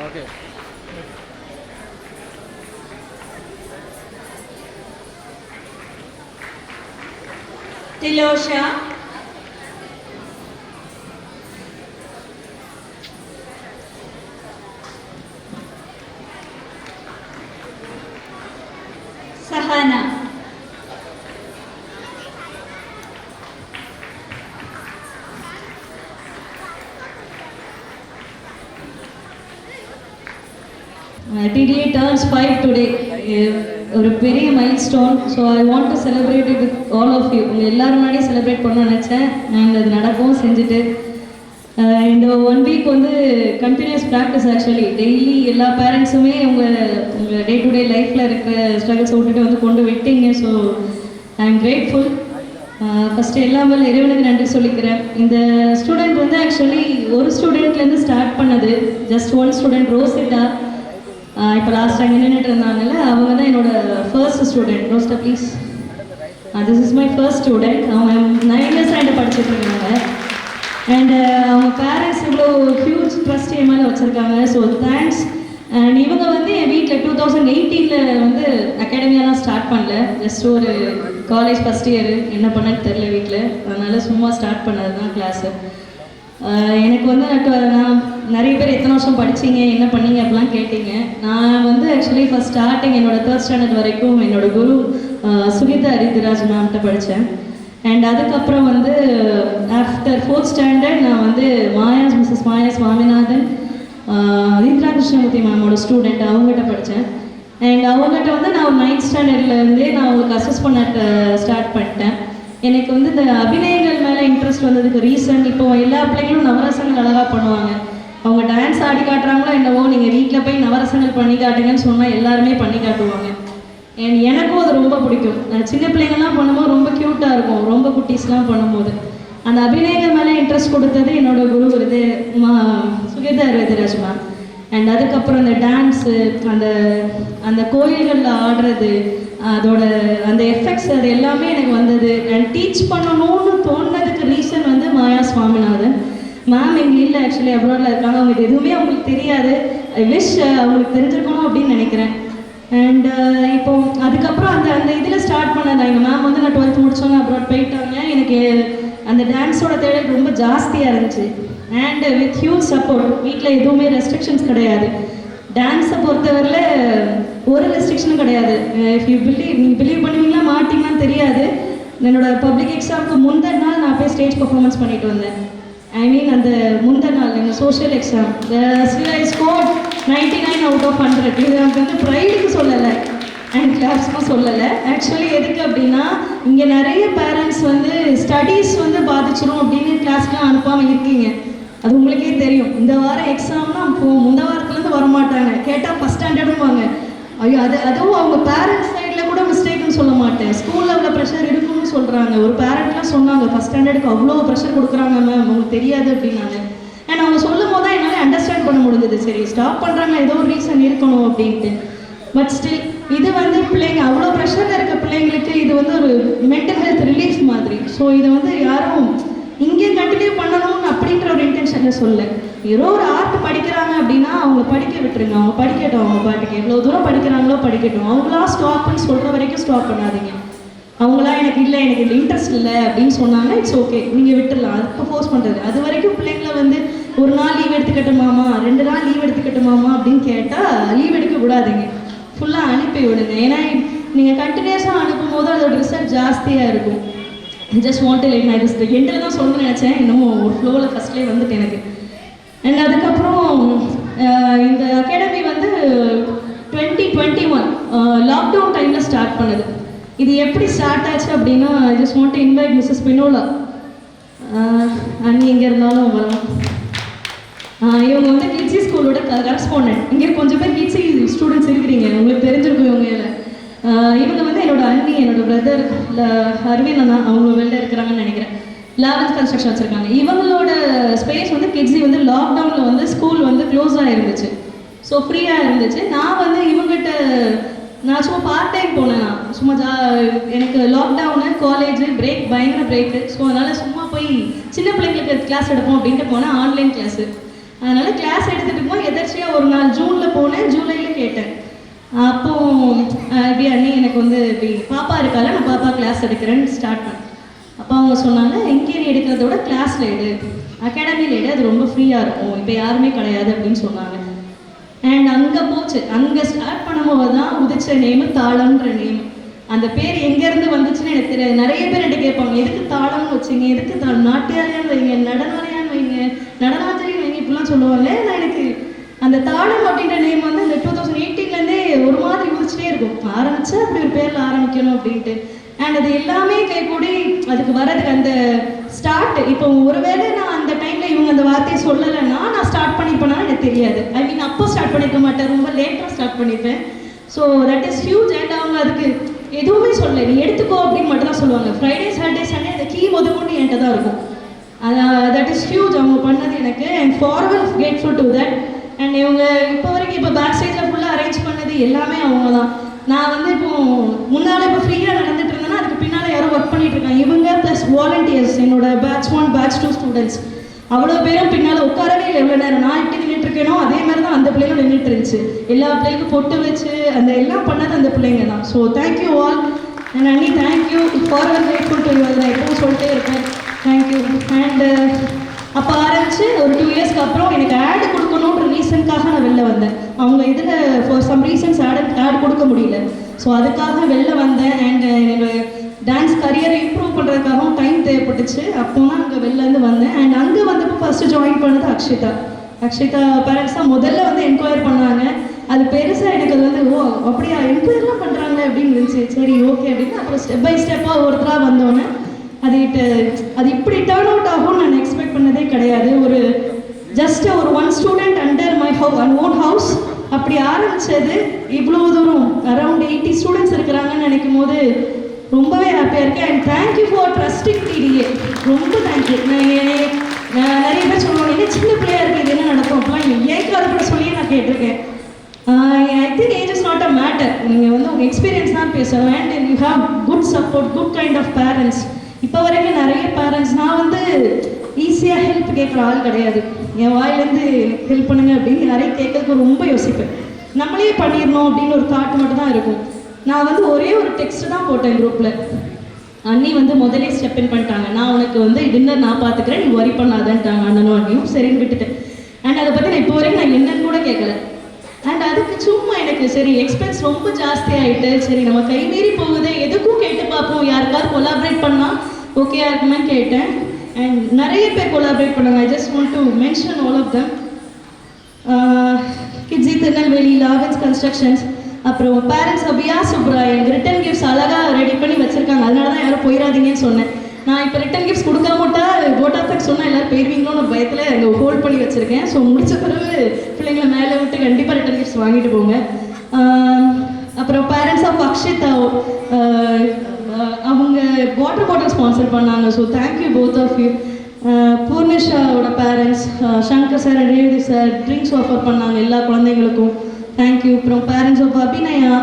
okay Tilosha, Sahana, TDA turns 5 today. ஒரு பெரிய milestone. So I want to celebrate it with all of you. உங்கள் எல்லோரும் முன்னாடி செலிப்ரேட் பண்ணணும்னு நினச்சேன். அண்ட் அது நடக்கவும் செஞ்சுட்டு இந்த 1 வீக் வந்து கண்டினியூஸ் ப்ராக்டிஸ். ஆக்சுவலி டெய்லி எல்லா பேரண்ட்ஸுமே உங்கள் டே டு டே லைஃப்பில் இருக்கிற ஸ்ட்ரகிள்ஸை விட்டுட்டு வந்து கொண்டு விட்டீங்க. So I am grateful. First எல்லாமே இறைவனுக்கு நன்றி சொல்லிக்கிறேன். இந்த ஸ்டூடெண்ட் வந்து ஆக்சுவலி ஒரு ஸ்டூடெண்ட்லேருந்து ஸ்டார்ட் பண்ணது. ஜஸ்ட் ஒன் ஸ்டூடெண்ட் ரோசிட்டா, இப்போ லாஸ்ட் டைம் நின்றுட்டு இருந்தாங்கல்ல, அவங்க தான் என்னோட first student. Rosita please. This is my first student. அவங்க 9th ஸ்டாண்டர்ட் படிச்சுட்டு இருக்காங்க. அண்ட் அவங்க பேரண்ட்ஸ் இவ்வளோ ஹியூஜ் ட்ரஸ்ட் என் மேலே வச்சுருக்காங்க. So thanks. அண்ட் இவங்க வந்து என் வீட்டில் 2018 வந்து அகாடமியெல்லாம் ஸ்டார்ட் பண்ணல. ஜஸ்ட் ஒரு காலேஜ் ஃபஸ்ட் இயர் என்ன பண்ணேன்னு தெரில வீட்டில். அதனால் சும்மா ஸ்டார்ட் பண்ணது தான் கிளாஸு. எனக்கு வந்து நான் நிறைய பேர் எத்தனை வருஷம் படிச்சீங்க என்ன பண்ணீங்க அப்படிலாம் கேட்டீங்க. நான் வந்து ஆக்சுவலி ஃபஸ்ட் ஸ்டார்டிங் என்னோட 3rd ஸ்டாண்டர்ட் வரைக்கும் என்னோட குரு சுகிதா அரிதிராஜ் மேம்கிட்ட படித்தேன். அண்ட் அதுக்கப்புறம் வந்து ஆஃப்டர் 4th ஸ்டாண்டர்ட் நான் வந்து மிஸ்ஸஸ் மாயா சுவாமிநாதன் இந்திரா கிருஷ்ணமூர்த்தி மேமோட ஸ்டூடெண்ட், அவங்ககிட்ட படித்தேன். அண்ட் அவங்ககிட்ட வந்து நான் 9th ஸ்டாண்டர்ட்லேருந்தே நான் அவங்களுக்கு அசஸ் பண்ண ஸ்டார்ட் பண்ணிட்டேன். எனக்கு வந்து இந்த அபிநயங்கள் மேலே இன்ட்ரெஸ்ட் வந்ததுக்கு ரீசன், இப்போ எல்லா பிள்ளைங்களும் நவரசங்கள் அழகாக பண்ணுவாங்க. அவங்க டான்ஸ் ஆடி காட்டுறாங்களோ என்னவோ, நீங்கள் வீட்டில் போய் நவரசங்கள் பண்ணி காட்டுங்கன்னு சொன்னால் எல்லாருமே பண்ணி காட்டுவாங்க. அண்ட் எனக்கும் அது ரொம்ப பிடிக்கும். சின்ன பிள்ளைங்கள்லாம் பண்ணும்போது ரொம்ப க்யூட்டாக இருக்கும், ரொம்ப குட்டீஸ்லாம் பண்ணும்போது. அந்த அபிநயங்கள் மேலே இன்ட்ரெஸ்ட் கொடுத்தது என்னோட குரு சுகிதா அரிதிராஜ் மேம். அண்ட் அதுக்கப்புறம் இந்த டான்ஸு, அந்த கோயில்களில் ஆடுறது, அதோட அந்த எஃபெக்ட்ஸ், அது எல்லாமே எனக்கு வந்தது. அண்ட் டீச் பண்ணணும்னு தோணுனதுக்கு ரீசன் வந்து மாயா சுவாமிநாதன் மேம். இங்கே இல்லை, ஆக்சுவலி அப்ராடில் இருக்காங்க. அவங்களுக்கு எதுவுமே அவங்களுக்கு தெரியாது. ஐ விஷ் அவங்களுக்கு தெரிஞ்சிருக்கணும் அப்படின்னு நினைக்கிறேன். அண்ட் இப்போ அதுக்கப்புறம் அந்த இதில் ஸ்டார்ட் பண்ணது எங்கள் மேம் வந்து நான் 12th முடிச்சோங்க அப்ராட் போயிட்டாங்க. எனக்கு அந்த டான்ஸோட தேடல் ரொம்ப ஜாஸ்தியாக இருந்துச்சு. And with huge support. வீட்டில் எதுவுமே ரெஸ்ட்ரிக்ஷன்ஸ் கிடையாது. டான்ஸை பொறுத்தவரையில் ஒரு ரெஸ்ட்ரிக்ஷனும் கிடையாது. இஃப் யூ பிலீவ் பண்ணுவீங்களா மாட்டிங்களான்னு தெரியாது. என்னோடய பப்ளிக் எக்ஸாமுக்கு முந்தின நாள் நான் போய் ஸ்டேஜ் பர்ஃபார்மன்ஸ் பண்ணிட்டு வந்தேன். ஐ மீன் அந்த முந்தின நாள் எங்கள் social exam I scored 99 out of 100. இது எனக்கு வந்து ப்ரைடுக்கு சொல்லலை அண்ட் கிளாஸ்க்கும் சொல்லலை. ஆக்சுவலி எதுக்கு அப்படின்னா, இங்கே நிறைய பேரண்ட்ஸ் வந்து ஸ்டடீஸ் வந்து பாதிச்சிடும் அப்படின்னு கிளாஸ்லாம் அனுப்பாமல் இருக்கீங்க. அது உங்களுக்கே தெரியும். இந்த வாரம் எக்ஸாம்னா முந்த வாரத்துலேருந்து வரமாட்டாங்க. கேட்டால் ஃபஸ்ட் ஸ்டாண்டர்டும்பாங்க. ஐயோ, அதுவும் அவங்க பேரண்ட்ஸ் சைடில் கூட மிஸ்டேக்னு சொல்ல மாட்டேன். ஸ்கூலில் அவ்வளோ ப்ரெஷர் இருக்குன்னு சொல்கிறாங்க. ஒரு பேரண்ட்லாம் சொன்னாங்க, ஃபஸ்ட் ஸ்டாண்டர்டுக்கு அவ்வளோ ப்ரெஷர் கொடுக்குறாங்க மேம், உங்களுக்கு தெரியாது அப்படின்னாங்க. அண்ட் அவங்க சொல்லும் போது தான் என்னால் அண்டர்ஸ்டாண்ட் பண்ண முடிஞ்சது. சரி, ஸ்டாப் பண்ணுறாங்க, ஏதோ ஒரு ரீசன் இருக்கணும் அப்படின்ட்டு. பட் ஸ்டில் இது வந்து பிள்ளைங்க அவ்வளோ ப்ரெஷரில் இருக்க பிள்ளைங்களுக்கு இது வந்து ஒரு மென்டல் ஹெல்த் ரிலீஃப் மாதிரி. ஸோ இதை வந்து யாரும் இங்கே கண்டினியூ பண்ணணும்னு அப்படின்ற ஒரு இன்டென்ஷனில் சொல்ல. ஏதோ ஒரு ஆர்ட் படிக்கிறாங்க அப்படின்னா அவங்க படிக்க விட்டுருங்க, அவங்க படிக்கட்டும், அவங்க பாட்டுக்கு எவ்வளோ தூரம் படிக்கிறாங்களோ படிக்கட்டும். அவங்களா ஸ்டாப்னு சொல்கிற வரைக்கும் ஸ்டாப் பண்ணாதீங்க. அவங்களா எனக்கு இல்லை, எனக்கு இதில் இன்ட்ரெஸ்ட் இல்லை அப்படின்னு சொன்னாங்க, இட்ஸ் ஓகே, நீங்கள் விட்டுடலாம். அதுக்கு ஃபோர்ஸ் பண்ணுறது. அது வரைக்கும் பிள்ளைங்களை வந்து ஒரு நாள் லீவ் எடுத்துக்கட்டுமாமா, 2 நாள் லீவ் எடுத்துக்கட்டுமாமா அப்படின்னு கேட்டால் லீவ் எடுக்க விடாதீங்க, ஃபுல்லாக அனுப்பி விடுங்க. ஏன்னா நீங்கள் கண்டினியூஸாக அனுப்பும் போது அதோட ரிசல்ட் ஜாஸ்தியாக இருக்கும். ஜஸ்ட் வாண்ட் டு லைக் நான் இது எண்டில் தான் சொல்லணும்னு நினச்சேன், இன்னும் ஒரு ஃப்ளோவில் ஃபஸ்ட்லேயே வந்துட்டு எனக்கு. அண்ட் அதுக்கப்புறம் இந்த அகாடமி வந்து 2021 லாக்டவுன் டைமில் ஸ்டார்ட் பண்ணுது. இது எப்படி ஸ்டார்ட் ஆச்சு அப்படின்னா, I just want to invite missus Binola. அண்ணி எங்கே இருந்தாலும் வரலாம். இவங்க வந்து கிட்ஸி ஸ்கூலோட கரஸ்பாண்டன்ட். இங்கே கொஞ்சம் பேர் கிட்ஸி ஸ்டூடெண்ட்ஸ் இருக்கிறீங்க, உங்களுக்கு தெரிஞ்சிருக்கும் இவங்க. இவங்க வந்து என்னோட அண்ணி, என்னோட பிரதர் அரவிந்த் அண்ணா, அவங்க வெளில இருக்கிறாங்கன்னு நினைக்கிறேன். 11th கன்ஸ்ட்ரக்ஷன் வச்சுருக்காங்க. இவங்களோட ஸ்பேஸ் வந்து கிட்ஸி வந்து லாக்டவுனில் வந்து ஸ்கூல் வந்து க்ளோஸாக இருந்துச்சு, ஸோ ஃப்ரீயாக இருந்துச்சு. நான் வந்து இவங்ககிட்ட நான் சும்மா பார்ட் டைம் போனேன். நான் சும்மா எனக்கு லாக்டவுனு, காலேஜு பிரேக், பயங்கர பிரேக்கு. ஸோ அதனால் சும்மா போய் சின்ன பிள்ளைங்களுக்கு கிளாஸ் எடுப்போம் அப்படின்ட்டு போனேன், ஆன்லைன் கிளாஸு. அதனால் கிளாஸ் எடுத்துகிட்டு இருக்கும்போது எதாச்சியாக ஒரு நாள் ஜூனில் போனேன், ஜூலையில் கேட்டேன். அப்போது இப்படி அண்ணி எனக்கு வந்து இப்படி பாப்பா இருக்கால, நான் பாப்பா கிளாஸ் எடுக்கிறேன்னு ஸ்டார்ட் பண்ணேன். அப்போ அவங்க சொன்னாங்க, இங்கே நீ எடுக்கிறத விட கிளாஸில் எடு, அகாடமியில் எடு, அது ரொம்ப ஃப்ரீயாக இருக்கும், இப்போ யாருமே கிடையாது அப்படின்னு சொன்னாங்க. அண்ட் அங்கே போச்சு. அங்கே ஸ்டார்ட் பண்ணும்போது தான் உதிச்ச நேமு தாளம்ன்ற நேம். அந்த பேர் எங்கேருந்து வந்துச்சுன்னு எனக்கு தெரியாது. நிறைய பேர் என்கிட்ட கேட்பாங்க, எதுக்கு தாளம்னு வச்சிங்க, எதுக்கு நாட்டியாரியான்னு வைங்க, நடனாரியான்னு வைங்க, நடனாச்சரின்னு வைங்க, இப்படிலாம் சொல்லுவாங்க. நான் எனக்கு அந்த தாளம் அப்படின்ற நேம் வந்து இந்த 2018லேருந்தே ஒரு மாதிரி உதிச்சிட்டே இருக்கும். ஆரம்பிச்சா அப்படி ஒரு பேரில் ஆரம்பிக்கணும் அப்படின்ட்டு. அண்ட் அது எல்லாமே கைகூடி அதுக்கு வரதுக்கு அந்த ஸ்டார்ட். இப்போ ஒருவேளை நான் அந்த டைமில் இவங்க அந்த வார்த்தையை சொல்லலைன்னா நான் ஸ்டார்ட் பண்ணிப்பேனா எனக்கு தெரியாது. ஐ மீன் அப்போ ஸ்டார்ட் பண்ணிக்க மாட்டேன், ரொம்ப லேட்டாக ஸ்டார்ட் பண்ணிப்பேன். So that is huge. And அவங்க அதுக்கு எதுவுமே சொல்லலை, நீ எடுத்துக்கோ அப்படின்னு மட்டும் தான் சொல்லுவாங்க. ஃப்ரைடே சாட்டர்டே சண்டே அந்த கீ முதற்கொண்டு என்கிட்ட தான் இருக்கும். தட் இஸ் ஹியூஜ் அவங்க பண்ணது எனக்கு. And farewell grateful to that. And இவங்க இப்போ வரைக்கும் இப்போ பேக் ஸ்டேஜில் ஃபுல்லாக அரேஞ்ச் பண்ணது எல்லாமே அவங்க தான். நான் வந்து இப்போ முன்னால் இப்போ ஃப்ரீயாக நடந்துட்டு இருந்தேன்னா அதுக்கு பின்னால் யாரும் ஒர்க் பண்ணிட்டு இருக்காங்க. இவங்க ப்ளஸ் வாலண்டியர்ஸ், என்னோட பேட்ச் 1 பேட்ச் 2 ஸ்டூடெண்ட்ஸ் அவ்வளோ பேரும் பின்னால் உட்காரவே இல்லை. எவ்வளோ நேரம் நான் எப்படி நின்றுட்டு இருக்கேனோ அதே மாதிரி தான் அந்த பிள்ளைங்களும் நின்றுட்டு இருந்துச்சு. எல்லா பிள்ளைங்களுக்கும் பொட்டு வச்சு அந்த எல்லாம் பண்ணது அந்த பிள்ளைங்க தான். So thank you all. அண்ட் அண்ணி தேங்க்யூ, ஃபார்வெல் கிரேட்ஃபுல் டு யூ. அதை நான் எப்பவும் சொல்லிட்டே இருப்பேன், தேங்க்யூ. அண்ட் அப்போ ஆரம்பிச்சு ஒரு 2 இயர்ஸ்க்கு அப்புறம் எனக்கு ஆட் கொடுக்கணுன்ற ரீசனுக்காக நான் வெளில வந்தேன். அவங்க இதில் ஃபார் சம் ரீசன்ஸ் ஆட் கொடுக்க முடியல. ஸோ அதுக்காக வெளில வந்தேன். அண்ட் என்னோட டான்ஸ் கரியரை இம்ப்ரூவ் பண்ணுறதுக்காகவும் டைம் தேவைப்பட்டுச்சு. அப்போ தான் அங்கே வெளிலேருந்து வந்தேன். அண்ட் அங்கே வந்தப்போ ஃபஸ்ட்டு ஜாயின் பண்ணது அக்ஷிதா பேரண்ட்ஸ் தான் முதல்ல வந்து என்கொயர் பண்ணாங்க. அது பெருசாக எனக்கு அது வந்து ஓ அப்படியா என்கொயர்லாம் பண்ணுறாங்க அப்படின்னு இருந்துச்சு. சரி ஓகே அப்படின்னு அப்புறம் ஸ்டெப் பை ஸ்டெப்பாக ஒருத்தராக வந்தோன்னே அது இப்படி டேர்ன் அவுட் ஆகும்னு நான் எக்ஸ்பெக்ட் பண்ணதே கிடையாது. ஒரு ஜஸ்ட் ஒரு 1 student under my own house அப்படி ஆரம்பித்தது இவ்வளோ தூரம் அரௌண்ட் 80 ஸ்டூடெண்ட்ஸ் இருக்கிறாங்கன்னு நினைக்கும் போது ரொம்பவே ஹாப்பியாக இருக்கேன். And thank you for trusting DTA, ரொம்ப தேங்க்யூ. நான் நிறைய பேர் சொல்லுவாங்க, என்ன சின்ன பிள்ளையாக இருக்குது, இது என்ன நடக்கும் அப்படிலாம் ஏன் அதை கூட சொல்லியே நான் கேட்டிருக்கேன். I think age is not a matter. நீங்கள் வந்து உங்கள் எக்ஸ்பீரியன்ஸ் தான் பேசணும். And you have good support, good kind of parents. இப்போ வரைக்கும் நிறைய பேரண்ட்ஸ், நான் வந்து ஈஸியாக ஹெல்ப் கேட்குற ஆள் கிடையாது. என் வாயிலேருந்து ஹெல்ப் பண்ணுங்க அப்படின்னு நிறைய கேட்கறதுக்கு ரொம்ப யோசிப்பேன். நம்மளே பண்ணிடணும் அப்படின்னு ஒரு தாட் மட்டும் தான் இருக்கும். நான் வந்து ஒரே ஒரு டெக்ஸ்ட் தான் போட்டேன் குரூப்பில். அண்ணி வந்து முதலே ஸ்டெப் இன் பண்ணிட்டாங்க, நான் உனக்கு வந்து டின்னர் நான் பார்த்துக்கிறேன், நீ ஒரி பண்ணாதன்ட்டாங்க அண்ணனும் அண்ணியும். சரின்னு விட்டுட்டேன். அண்ட் அதை பற்றி நான் இப்போ வரைக்கும் நான் என்னன்னு கூட கேட்கல. அண்ட் அதுக்கு சும்மா எனக்கு சரி எக்ஸ்பென்ஸ் ரொம்ப ஜாஸ்தி ஆகிட்டு, சரி நம்ம கை மீறி போகுது, எதுக்கும் கேட்டு பார்ப்போம், யாருக்காவது கொலாபரேட் பண்ணால் ஓகே இருக்குமே கேட்டேன். அண்ட் நிறைய பேர் கொலாபரேட் பண்ணாங்க. I just want to mention all of them. Kidzee Tirunelveli, Lavens constructions, அப்புறம் parents Abiya Subrayan return gifts அழகாக ரெடி பண்ணி வச்சுருக்காங்க. அதனால தான் யாரும் போயிடாதீங்கன்னு சொன்னேன். நான் இப்போ ரிட்டன் கிஃப்ட்ஸ் கொடுக்காமட்டா போட் ஆஃப் தட் சொன்னால் எல்லோரும் போயிருவீங்களோன்னு பயத்தில் அங்கே ஹோல்ட் பண்ணி வச்சுருக்கேன். ஸோ முடிச்ச பிறகு பிள்ளைங்களை மேலே விட்டு கண்டிப்பாக ரிட்டன் கிஃப்ட்ஸ் வாங்கிட்டு போங்க. அப்புறம் பேரண்ட்ஸ் ஆஃப் அக்ஷிதா அவங்க வாட்டர் பாட்டில் ஸ்பான்சர் பண்ணாங்க. So thank you both of you. பூர்ணிஷாவோட parents Shankar sir and Revathi sir drinks offer பண்ணாங்க எல்லா குழந்தைங்களுக்கும், தேங்க்யூ. அப்புறம் பேரண்ட்ஸ் ஆஃப் அபிநயா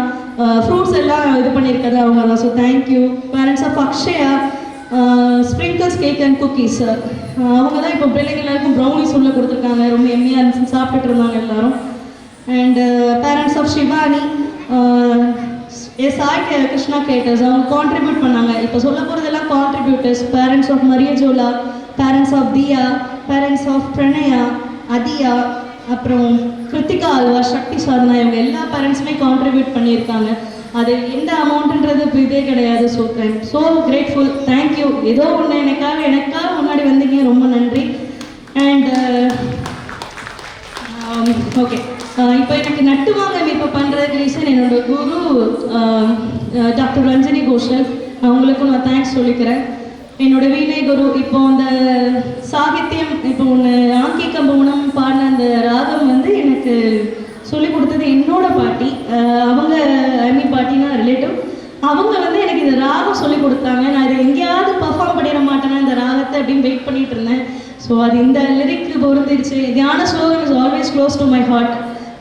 ஃப்ரூட்ஸ் எல்லாம் இது பண்ணியிருக்காது அவங்க தான். So thank you. Parents of Akshaya sprinkles cake and cookies. அவங்க தான் இப்போ பிள்ளைங்க எல்லாருக்கும் ப்ரௌனிஸ் உள்ள கொடுத்துருக்காங்க. ரொம்ப எம்மியாக இருந்துச்சு, சாப்பிட்டுட்டு இருந்தாங்க எல்லாரும். And parents of Shivani, Sai Krishna caterers, அவங்க கான்ட்ரிபியூட் பண்ணாங்க. இப்போ சொல்ல போகிறதெல்லாம் contributors. Parents of Mariajola, parents of Diya, parents of Pranaya, Athiya, அப்புறம் கிருத்திகா அல்வா, சக்தி சாதனா, இவங்க எல்லா பேரண்ட்ஸுமே கான்ட்ரிபியூட் பண்ணியிருக்காங்க. அது எந்த அமௌண்ட்டுன்றது இப்போ இதே கிடையாது. So so grateful, thank you. ஏதோ ஒன்று எனக்காக முன்னாடி வந்தீங்க, ரொம்ப நன்றி. அண்ட் ஓகே, இப்போ எனக்கு நட்டுவாங்க இப்போ பண்ணுறதுக்கு ரீசன் என்னோட குரு டாக்டர் ரஞ்சனி கோஷல், அவங்களுக்கும் நான் தேங்க்ஸ் சொல்லிக்கிறேன். என்னோட வீணை குரு, இப்போ அந்த சாகித்யம் இப்போ ஒன்று ஆங்கி கம்பவுனம் பாடின அந்த ராகம் வந்து எனக்கு சொல்லி கொடுத்தது என்னோட பாட்டி. அவங்க பாட்டினா ரிலேட்டிவ். அவங்க வந்து எனக்கு இந்த ராகம் சொல்லி கொடுத்தாங்க. நான் இதை எங்கேயாவது பர்ஃபார்ம் பண்ணிட மாட்டேன்னா இந்த ராகத்தை அப்படின்னு வெயிட் பண்ணிட்டு இருந்தேன். ஸோ அது இந்த லிரிக்கு பொருந்துருச்சு. தியான slogan is always close to my heart.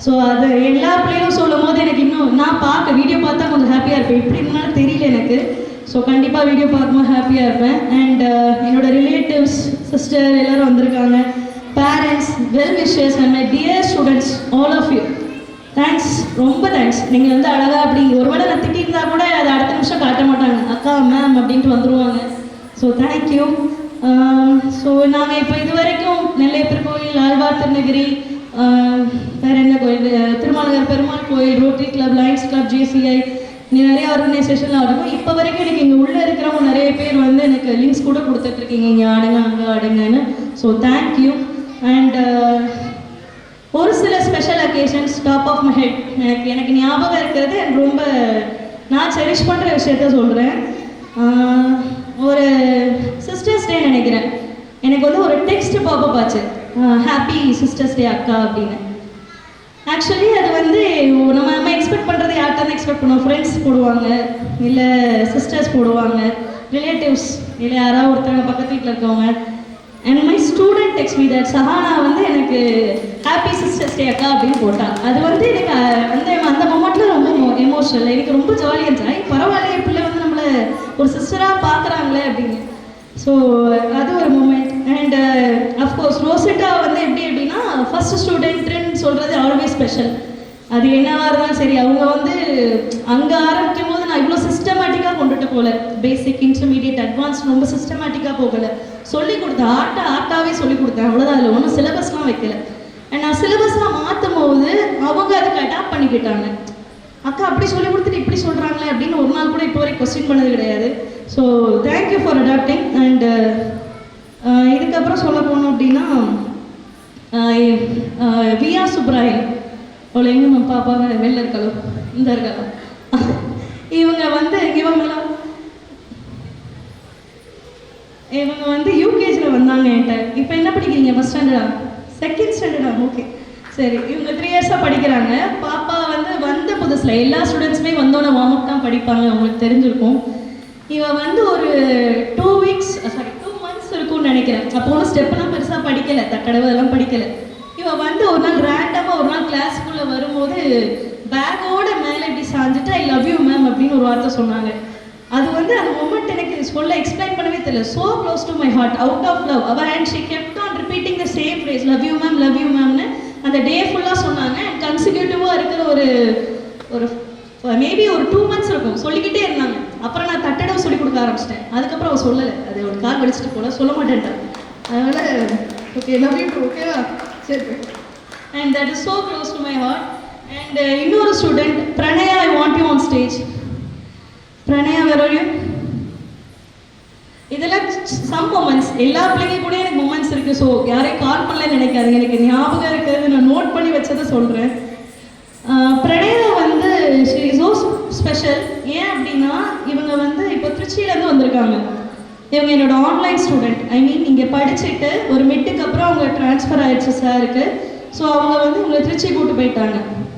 So அது எல்லா பிள்ளையும் சொல்லும் போது எனக்கு இன்னும் நான் வீடியோ பார்த்தா கொஞ்சம் ஹாப்பியாக இருப்பேன். எப்படி இருந்தாலும் தெரியல எனக்கு. ஸோ கண்டிப்பாக வீடியோ பார்க்கும்போது ஹாப்பியாக இருப்பேன். அண்ட் என்னோட ரிலேட்டிவ்ஸ், சிஸ்டர் எல்லோரும் வந்திருக்காங்க. Parents, well wishers and my dear students, all of you, thanks, ரொம்ப தேங்க்ஸ். நீங்கள் வந்து அழகாக அப்படி ஒருவேளை நான் திட்டிருந்தா கூட அதை அடுத்த நிமிஷம் காட்ட மாட்டாங்க, அக்கா மேம் அப்படின்ட்டு வந்துடுவாங்க. So thank you. ஸோ நாங்கள் இப்போ இது வரைக்கும் நெல்லையப்பர் கோயில், ஆழ்வார் திருநகிரி, வேறு என்ன கோயில், திருமலகர் பெருமாள் கோயில், rotary club, Lions club, JCI, நிறைய ஆர்கனைசேஷன்லாம் ஆடுவோம். இப்போ வரைக்கும் எனக்கு இங்கே உள்ளே இருக்கிறவங்க நிறைய பேர் வந்து எனக்கு லிங்க்ஸ் கூட கொடுத்துட்ருக்கீங்க, இங்கே ஆடுங்க அங்கே ஆடுங்கன்னு. So thank you. அண்ட் ஒரு சில special occasions top of my head எனக்கு ஞாபகம் இருக்கிறது அண்ட் ரொம்ப நான் செரிஷ் பண்ணுற விஷயத்த சொல்கிறேன். ஒரு சிஸ்டர்ஸ் டே நினைக்கிறேன், எனக்கு வந்து ஒரு டெக்ஸ்ட் பாப்பப் ஆச்சு, ஹாப்பி சிஸ்டர்ஸ் டே அக்கா அப்படின்னு. ஆக்சுவலி அது வந்து நம்ம எக்ஸ்பெக்ட் பண்ணுறது யார்கிட்ட தான் எக்ஸ்பெக்ட் பண்ணுவோம், ஃப்ரெண்ட்ஸ் போடுவாங்க, இல்லை சிஸ்டர்ஸ் போடுவாங்க, ரிலேட்டிவ்ஸ், இல்லை யாராவது ஒருத்தவங்க பக்கத்து வீட்டில் இருக்கவங்க. And my student text me that Sahana வந்து எனக்கு ஹாப்பி சிஸ்டர்ஸ் டே அக்கா அப்படின்னு போட்டாள். அது வந்து எனக்கு அந்த மொமெண்ட்டில் ரொம்ப எமோஷனல், எனக்கு ரொம்ப ஜாலியாக இருந்துச்சு. பரவாயில்லையே பிள்ளை வந்து நம்மளை ஒரு சிஸ்டராக பார்க்குறாங்களே அப்படின்னு. ஸோ அது ஒரு மூமெண்ட். அண்ட் அஃப்கோர்ஸ் ரோசிட்டா வந்து எப்படின்னா ஃபர்ஸ்ட் ஸ்டூடெண்ட்டுன்னு சொல்கிறது ஆல்வேஸ் ஸ்பெஷல். அது என்னவாக இருந்தாலும் சரி, அவங்க வந்து அங்கே ஆரம்பிக்கும் போது நான் இவ்வளோ சிஸ்டமேட்டிக்காக கொண்டுட்டு போகல, பேசிக் இன்டர்மீடியட் அட்வான்ஸ் ரொம்ப சிஸ்டமேட்டிக்காக போகலை, சொல்லி கொடுத்தேன், ஆர்ட்டாகவே சொல்லி கொடுத்தேன், அவ்வளோதான். அதில் ஒன்றும் சிலபஸ்லாம் வைக்கல. அண்ட் நான் சிலபஸ்லாம் மாற்றும் போது அவங்க அதுக்கு அடாப்ட் பண்ணிக்கிட்டாங்க. அக்கா அப்படி சொல்லி கொடுத்துட்டு இப்படி சொல்கிறாங்களே அப்படின்னு ஒரு நாள் கூட இப்போ வரைக்கும் கொஸ்டின் பண்ணது கிடையாது. So thank you for adopting. And இதுக்கப்புறம் சொல்ல போனோம் அப்படின்னா வியா சுப்ராயன், அவளை எங்கே நம்ம பாப்பாங்க வெளில இருக்கலாம், இந்த இருக்கலாம், இவங்க வந்து யூகேஜியில் வந்தாங்க என்கிட்ட. இப்போ என்ன படிக்கிறீங்க, ஃபஸ்ட் ஸ்டாண்டர்டா செகண்ட் ஸ்டாண்டர்டா? ஓகே சரி. இவங்க 3 இயர்ஸாக படிக்கிறாங்க. பாப்பா வந்த புதுசில் எல்லா ஸ்டூடெண்ட்ஸுமே வந்தோன்னே வார்ம் அப் தான் படிப்பாங்க, அவங்களுக்கு தெரிஞ்சிருக்கும். இவன் வந்து ஒரு 2 months இருக்கும்னு நினைக்கிறேன். அப்போ ஒன்றும் ஸ்டெப்லாம் பெருசாக படிக்கலை, தக்கடவை எல்லாம் படிக்கலை. இவன் வந்து ஒரு நாள் ரேண்டமாக ஒரு நாள் கிளாஸ்க்குள்ளே வரும்போது பேக்கோட மேலே இப்படி சாஞ்சிட்டு ஐ லவ் யூ மேம் அப்படின்னு ஒரு வார்த்தை சொன்னாங்க. அது வந்து அந்த மொமெண்ட் எனக்கு சொல்ல எக்ஸ்பிளைன் பண்ணவே தெரியல. So close to my heart, out of love. அவள் and she kept on repeating the same phrase, love you மேம்னு அந்த டே ஃபுல்லாக சொன்னாங்க. அண்ட் கன்சிக்யூட்டிவாக இருக்கிற ஒரு மேபி ஒரு 2 months இருக்கும், சொல்லிக்கிட்டே இருந்தாங்க. அப்புறம் நான் தட்டடவு சொல்லி கொடுக்க ஆரம்பிச்சிட்டேன். அதுக்கப்புறம் அவள் சொல்லலை, அது ஒரு கால் வலிச்சிட்டு போல சொல்ல மாட்டேன்ட்டான். அதனால் ஓகே லவ் யூ, ஓகேவா, சரி. And that is so close to my heart. And இன்னொரு student Pranaya, I want you on stage. Pranaya, where are you? இதெல்லாம் சம் மொமெண்ட்ஸ், எல்லா பிள்ளைங்க கூட எனக்கு மொமெண்ட்ஸ் இருக்குது. ஸோ யாரையும் கால் பண்ணலன்னு நினைக்காது, எனக்கு ஞாபகம் இருக்கிறது, நான் நோட் பண்ணி வச்சதை சொல்கிறேன். பிரணயா வந்து ஷி இஸ் ஸோ ஸ்பெஷல். ஏன் அப்படின்னா இவங்க வந்து இப்போ திருச்சியிலேருந்து வந்திருக்காங்க. இவங்க என்னோட ஆன்லைன் ஸ்டூடெண்ட். ஐ மீன் இங்கே படிச்சுட்டு ஒரு மிட்டுக்கு அப்புறம் அவங்க ட்ரான்ஸ்ஃபர் ஆயிடுச்சு சாருக்கு. ஸோ அவங்க வந்து இவங்களை திருச்சி கூப்பிட்டு போயிட்டாங்க.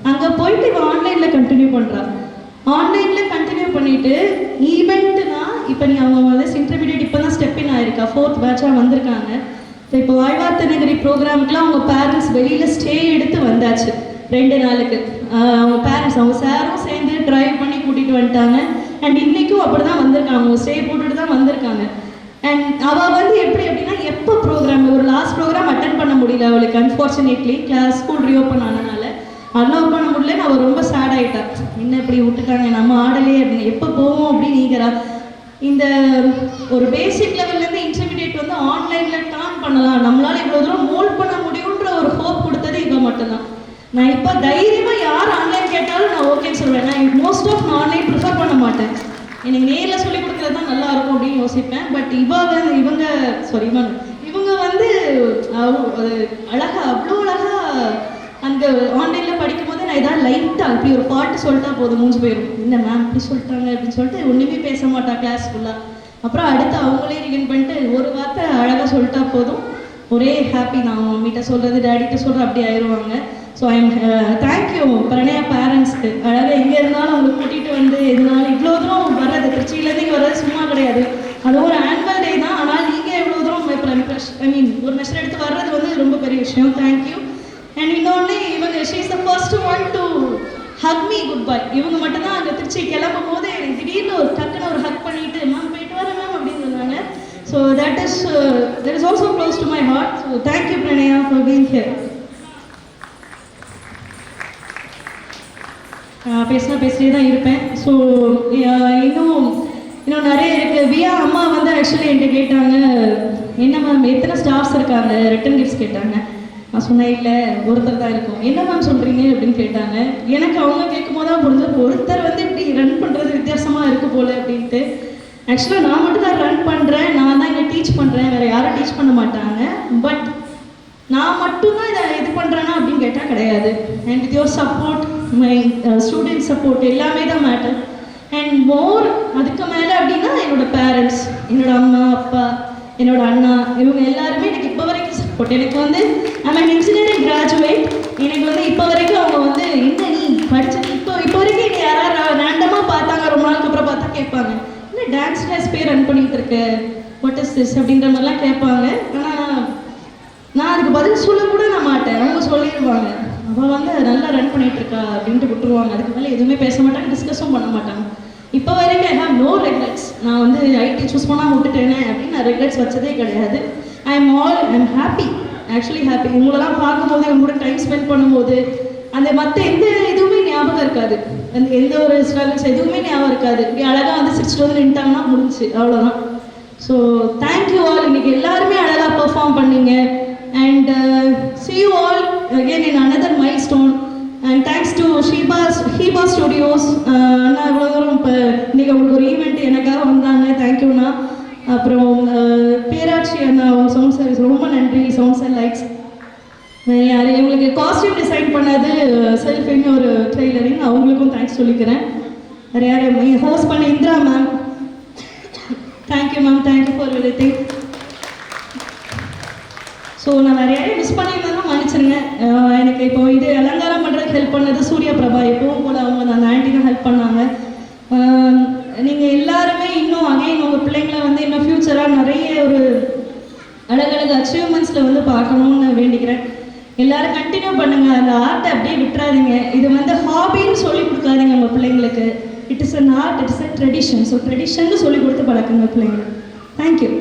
அங்கே போயிட்டு இவன் ஆன்லைனில் கண்டினியூ பண்ணுறான். ஆன்லைனில் கண்டினியூ பண்ணிவிட்டு ஈவெண்ட்னா இப்போ அவங்க வந்து இன்டர்மீடியட் இப்போ தான் ஸ்டெப் இன் ஆயிருக்கா, 4th பேட்சாக வந்திருக்காங்க. இப்போ ஆழ்வார் திருநகிரி ப்ரோக்ராமுக்குலாம் அவங்க பேரண்ட்ஸ் வெளியில் ஸ்டே எடுத்து வந்தாச்சு 2 நாளுக்கு. அவங்க பேரண்ட்ஸ், அவங்க சாரும் சேர்ந்து ட்ரைவ் பண்ணி கூட்டிகிட்டு வந்துட்டாங்க. அண்ட் இன்றைக்கும் அப்படி தான் வந்திருக்காங்க, அவங்க ஸ்டே போட்டுட்டு தான் வந்திருக்காங்க. அண்ட் அவள் வந்து எப்படி அப்படின்னா எப்போ ப்ரோக்ராம் ஒரு லாஸ்ட் ப்ரோக்ராம் அட்டன் பண்ண முடியல அவளுக்கு அன்ஃபார்ச்சுனேட்லி ஸ்கூல் ரீஓப்பன் ஆனனால அலோவ் பண்ண முடியலன்னு அவள் ரொம்ப சேட் ஆகிட்டா. என்ன இப்படி விட்டுட்டாங்க நம்ம ஆடலையே அப்படின்னு எப்போ போவோம் அப்படின்னு நீங்கிறா. இந்த ஒரு பேசிக் லெவல்லேருந்து இன்டர்மீடியேட் வந்து ஆன்லைனில் டர்ன் பண்ணலாம், நம்மளால் இவ்வளோ தூரம் மோல்ட் பண்ண முடியுன்ற ஒரு ஹோப் கொடுத்தது இவ மட்டும்தான். நான் இப்போ தைரியமாக யார் ஆன்லைன் கேட்டாலும் நான் ஓகேன்னு சொல்லுவேன். நான் மோஸ்ட் ஆஃப் நான் ஆன்லைன் ப்ரிஃபர் பண்ண மாட்டேன், எனக்கு நேரில் சொல்லிக் கொடுக்குறது தான் நல்லா இருக்கும் அப்படின்னு யோசிப்பேன். பட் இவங்க வந்து அழகா அவ்வளோ அழகா அந்த ஆன்லைனில் படிக்கும்போது நான் ஏதாவது லைட்டாக இப்படி ஒரு பாட்டு சொல்லிட்டா போதும் மூஞ்சி போயிடும். என்ன மேம் இப்படி சொல்லிட்டாங்க அப்படின்னு சொல்லிட்டு ஒன்றுமே பேச மாட்டா கிளாஸ் ஃபுல்லாக. அப்புறம் அடுத்து அவங்களே ரிகன் பண்ணிட்டு ஒரு வார்த்தை அழகாக சொல்லிட்டா போதும், ஒரே ஹாப்பி. நான் மம்மிகிட்ட சொல்கிறது டேடிகிட்ட சொல்கிறேன் அப்படி ஆயிடுவாங்க. ஸோ ஐம் தேங்க்யூ பிரணயா பேரண்ட்ஸ்க்கு. அழகாக எங்கே இருந்தாலும் அவங்க கூட்டிகிட்டு வந்து எதுனாலும் இவ்வளோ தூரம் வர்றது திருச்சியிலேருந்து இங்கே வர்றது சும்மா கிடையாது. அது ஒரு ஆனுவல் டே தான், ஆனால் நீங்கள் எவ்வளோ தூரம் ஒரு மெஷர் எடுத்து வர்றது வந்து ரொம்ப பெரிய விஷயம். தேங்க்யூ. அண்ட் இன்னொன்று இவங்க she is the first one to Haq me good bye. இவங்க மட்டும்தான் அங்கே திருச்சி கிளம்பும் போது எனக்கு திடீர்னு ஒரு டக்குன்னு ஒரு ஹக் பண்ணிட்டு மேம் போயிட்டு வரேன் மேம் அப்படின்னு சொன்னாங்க. So that is also close to my heart. So thank you Pranaya for being here. பேசிட்டே தான் இருப்பேன். ஸோ இன்னும் நிறைய இருக்குது. வியா அம்மா வந்து ஆக்சுவலி என்கிட்ட கேட்டாங்க, என்ன மேம் எத்தனை ஸ்டாஃப்ஸ் இருக்காங்க, ரிட்டன் கிஃப்ட்ஸ் கேட்டாங்க. நான் சொன்னேன் இல்லை ஒருத்தர் தான் இருக்கும். என்ன மேம் சொல்கிறீங்க அப்படின்னு கேட்டாங்க. எனக்கு அவங்க கேட்கும் போது தான் புரிஞ்சது ஒருத்தர் வந்து இப்படி ரன் பண்ணுறது வித்தியாசமாக இருக்குது போல் அப்படின்ட்டு. ஆக்சுவலாக நான் மட்டும் தான் ரன் பண்ணுறேன், நான் தான் இங்கே டீச் பண்ணுறேன், வேறு யாரும் டீச் பண்ண மாட்டாங்க. பட் நான் மட்டும்தான் இதை இது பண்ணுறேன்னா அப்படின்னு கேட்டால் கிடையாது. And with your support, my student support எல்லாமே தான் மேட்டர். அண்ட் மோர் அதுக்கு மேலே அப்படின்னா என்னோடய பேரண்ட்ஸ், என்னோடய அம்மா அப்பா, என்னோட அண்ணா, இவங்க எல்லாருமே எனக்கு இப்போ வரைக்கும் சப்போர்ட். எனக்கு வந்து ஐம் அன் இன்ஜினியரிங் கிராஜுவேட். எனக்கு வந்து இப்போ வரைக்கும் அவங்க வந்து என்ன நீ படிச்சு இப்போ வரைக்கும் என்னை யாராவது ரேண்டமாக பார்த்தாங்க, ரொம்ப நாளுக்கு அப்புறம் பார்த்தா கேட்பாங்க, என்ன டான்ஸ் கிளாஸ் பேர் ரன் பண்ணிகிட்டு இருக்க, வாட் இஸ் திஸ் அப்படின்ற மாதிரிலாம் கேட்பாங்க. ஆனால் நான் அதுக்கு பதில் சொல்ல கூட நான் மாட்டேன். அவங்க சொல்லிடுவாங்க அவள் வந்து நல்லா ரன் பண்ணிகிட்டு இருக்கா அப்படின்ட்டு விட்டுருவாங்க. அதுக்கு மேலே எதுவுமே பேச மாட்டாங்க, டிஸ்கஸும் பண்ண மாட்டாங்க. இப்போ வரைக்கும் ஐ ஹேவ் நோ ரெக்ரெட்ஸ். நான் வந்து ஐடி சூஸ் பண்ணால் விட்டுட்டேனே அப்படின்னு நான் ரெக்ரெட்ஸ் வச்சதே கிடையாது. I'm happy, actually happy. உங்களெல்லாம் பார்க்கும்போது இவங்க கூட டைம் ஸ்பெண்ட் பண்ணும்போது அந்த மற்ற எந்த இதுவுமே ஞாபகம் இருக்காது, அந்த எந்த ஒரு ஸ்ட்ரகிள்ஸ் எதுவுமே ஞாபகம் இருக்காது. இப்படி அழகாக வந்து 6 வந்து நின்ட்டாங்கன்னா முடிஞ்சு அவ்வளோதான். So thank you all. இன்றைக்கி எல்லாருமே அழகாக பெர்ஃபார்ம் பண்ணீங்க. And see you all again in another milestone. And thanks to Heba Studios. நான் இவ்வளோ தூரம் இப்போ இன்றைக்கி அவங்களுக்கு ஒரு ஈவெண்ட் எனக்காக வந்தாங்க, தேங்க்யூண்ணா. அப்புறம் பேராட்சி அண்ணா சவுண்ட் சர்வீஸ் ரொம்ப நன்றி. Sounds and lights. யார் இவங்களுக்கு காஸ்டியூம் டிசைன் பண்ணது செல்ஃபின்னு ஒரு ட்ரெய்லரிங், அவங்களுக்கும் தேங்க்ஸ் சொல்லிக்கிறேன். வேறு யார் ஹோஸ்ட் பண்ண Indira ma'am, thank you ma'am, thank you for everything. So நான் வேறு யாரையும் மிஸ் பண்ணியிருந்தாலும் மன்னிச்சிருங்க. எனக்கு இப்போ இது அலங்காரம் பண்ணுறதுக்கு ஹெல்ப் பண்ணது சூர்யா பிரபா, எப்பவும் கூட அவங்க அந்த ஆண்டி தான் ஹெல்ப் பண்ணாங்க. நீங்கள் எல்லாருமே இன்னும் அகைன் உங்கள் பிள்ளைங்களை வந்து இன்னும் ஃப்யூச்சராக நிறைய ஒரு அழகழகு அச்சீவ்மெண்ட்ஸில் வந்து பார்க்கணுன்னு வேண்டிக்கிறேன். எல்லோரும் கண்டினியூ பண்ணுங்கள், அந்த ஆர்ட்டை அப்படியே விட்டுறாதீங்க. இது வந்து ஹாபின்னு சொல்லி கொடுக்காதீங்க உங்கள் பிள்ளைங்களுக்கு. It is an art, it is a tradition. So ட்ரெடிஷன்னு சொல்லி கொடுத்து பழக்குங்க பிள்ளைங்களுக்கு. தேங்க்யூ.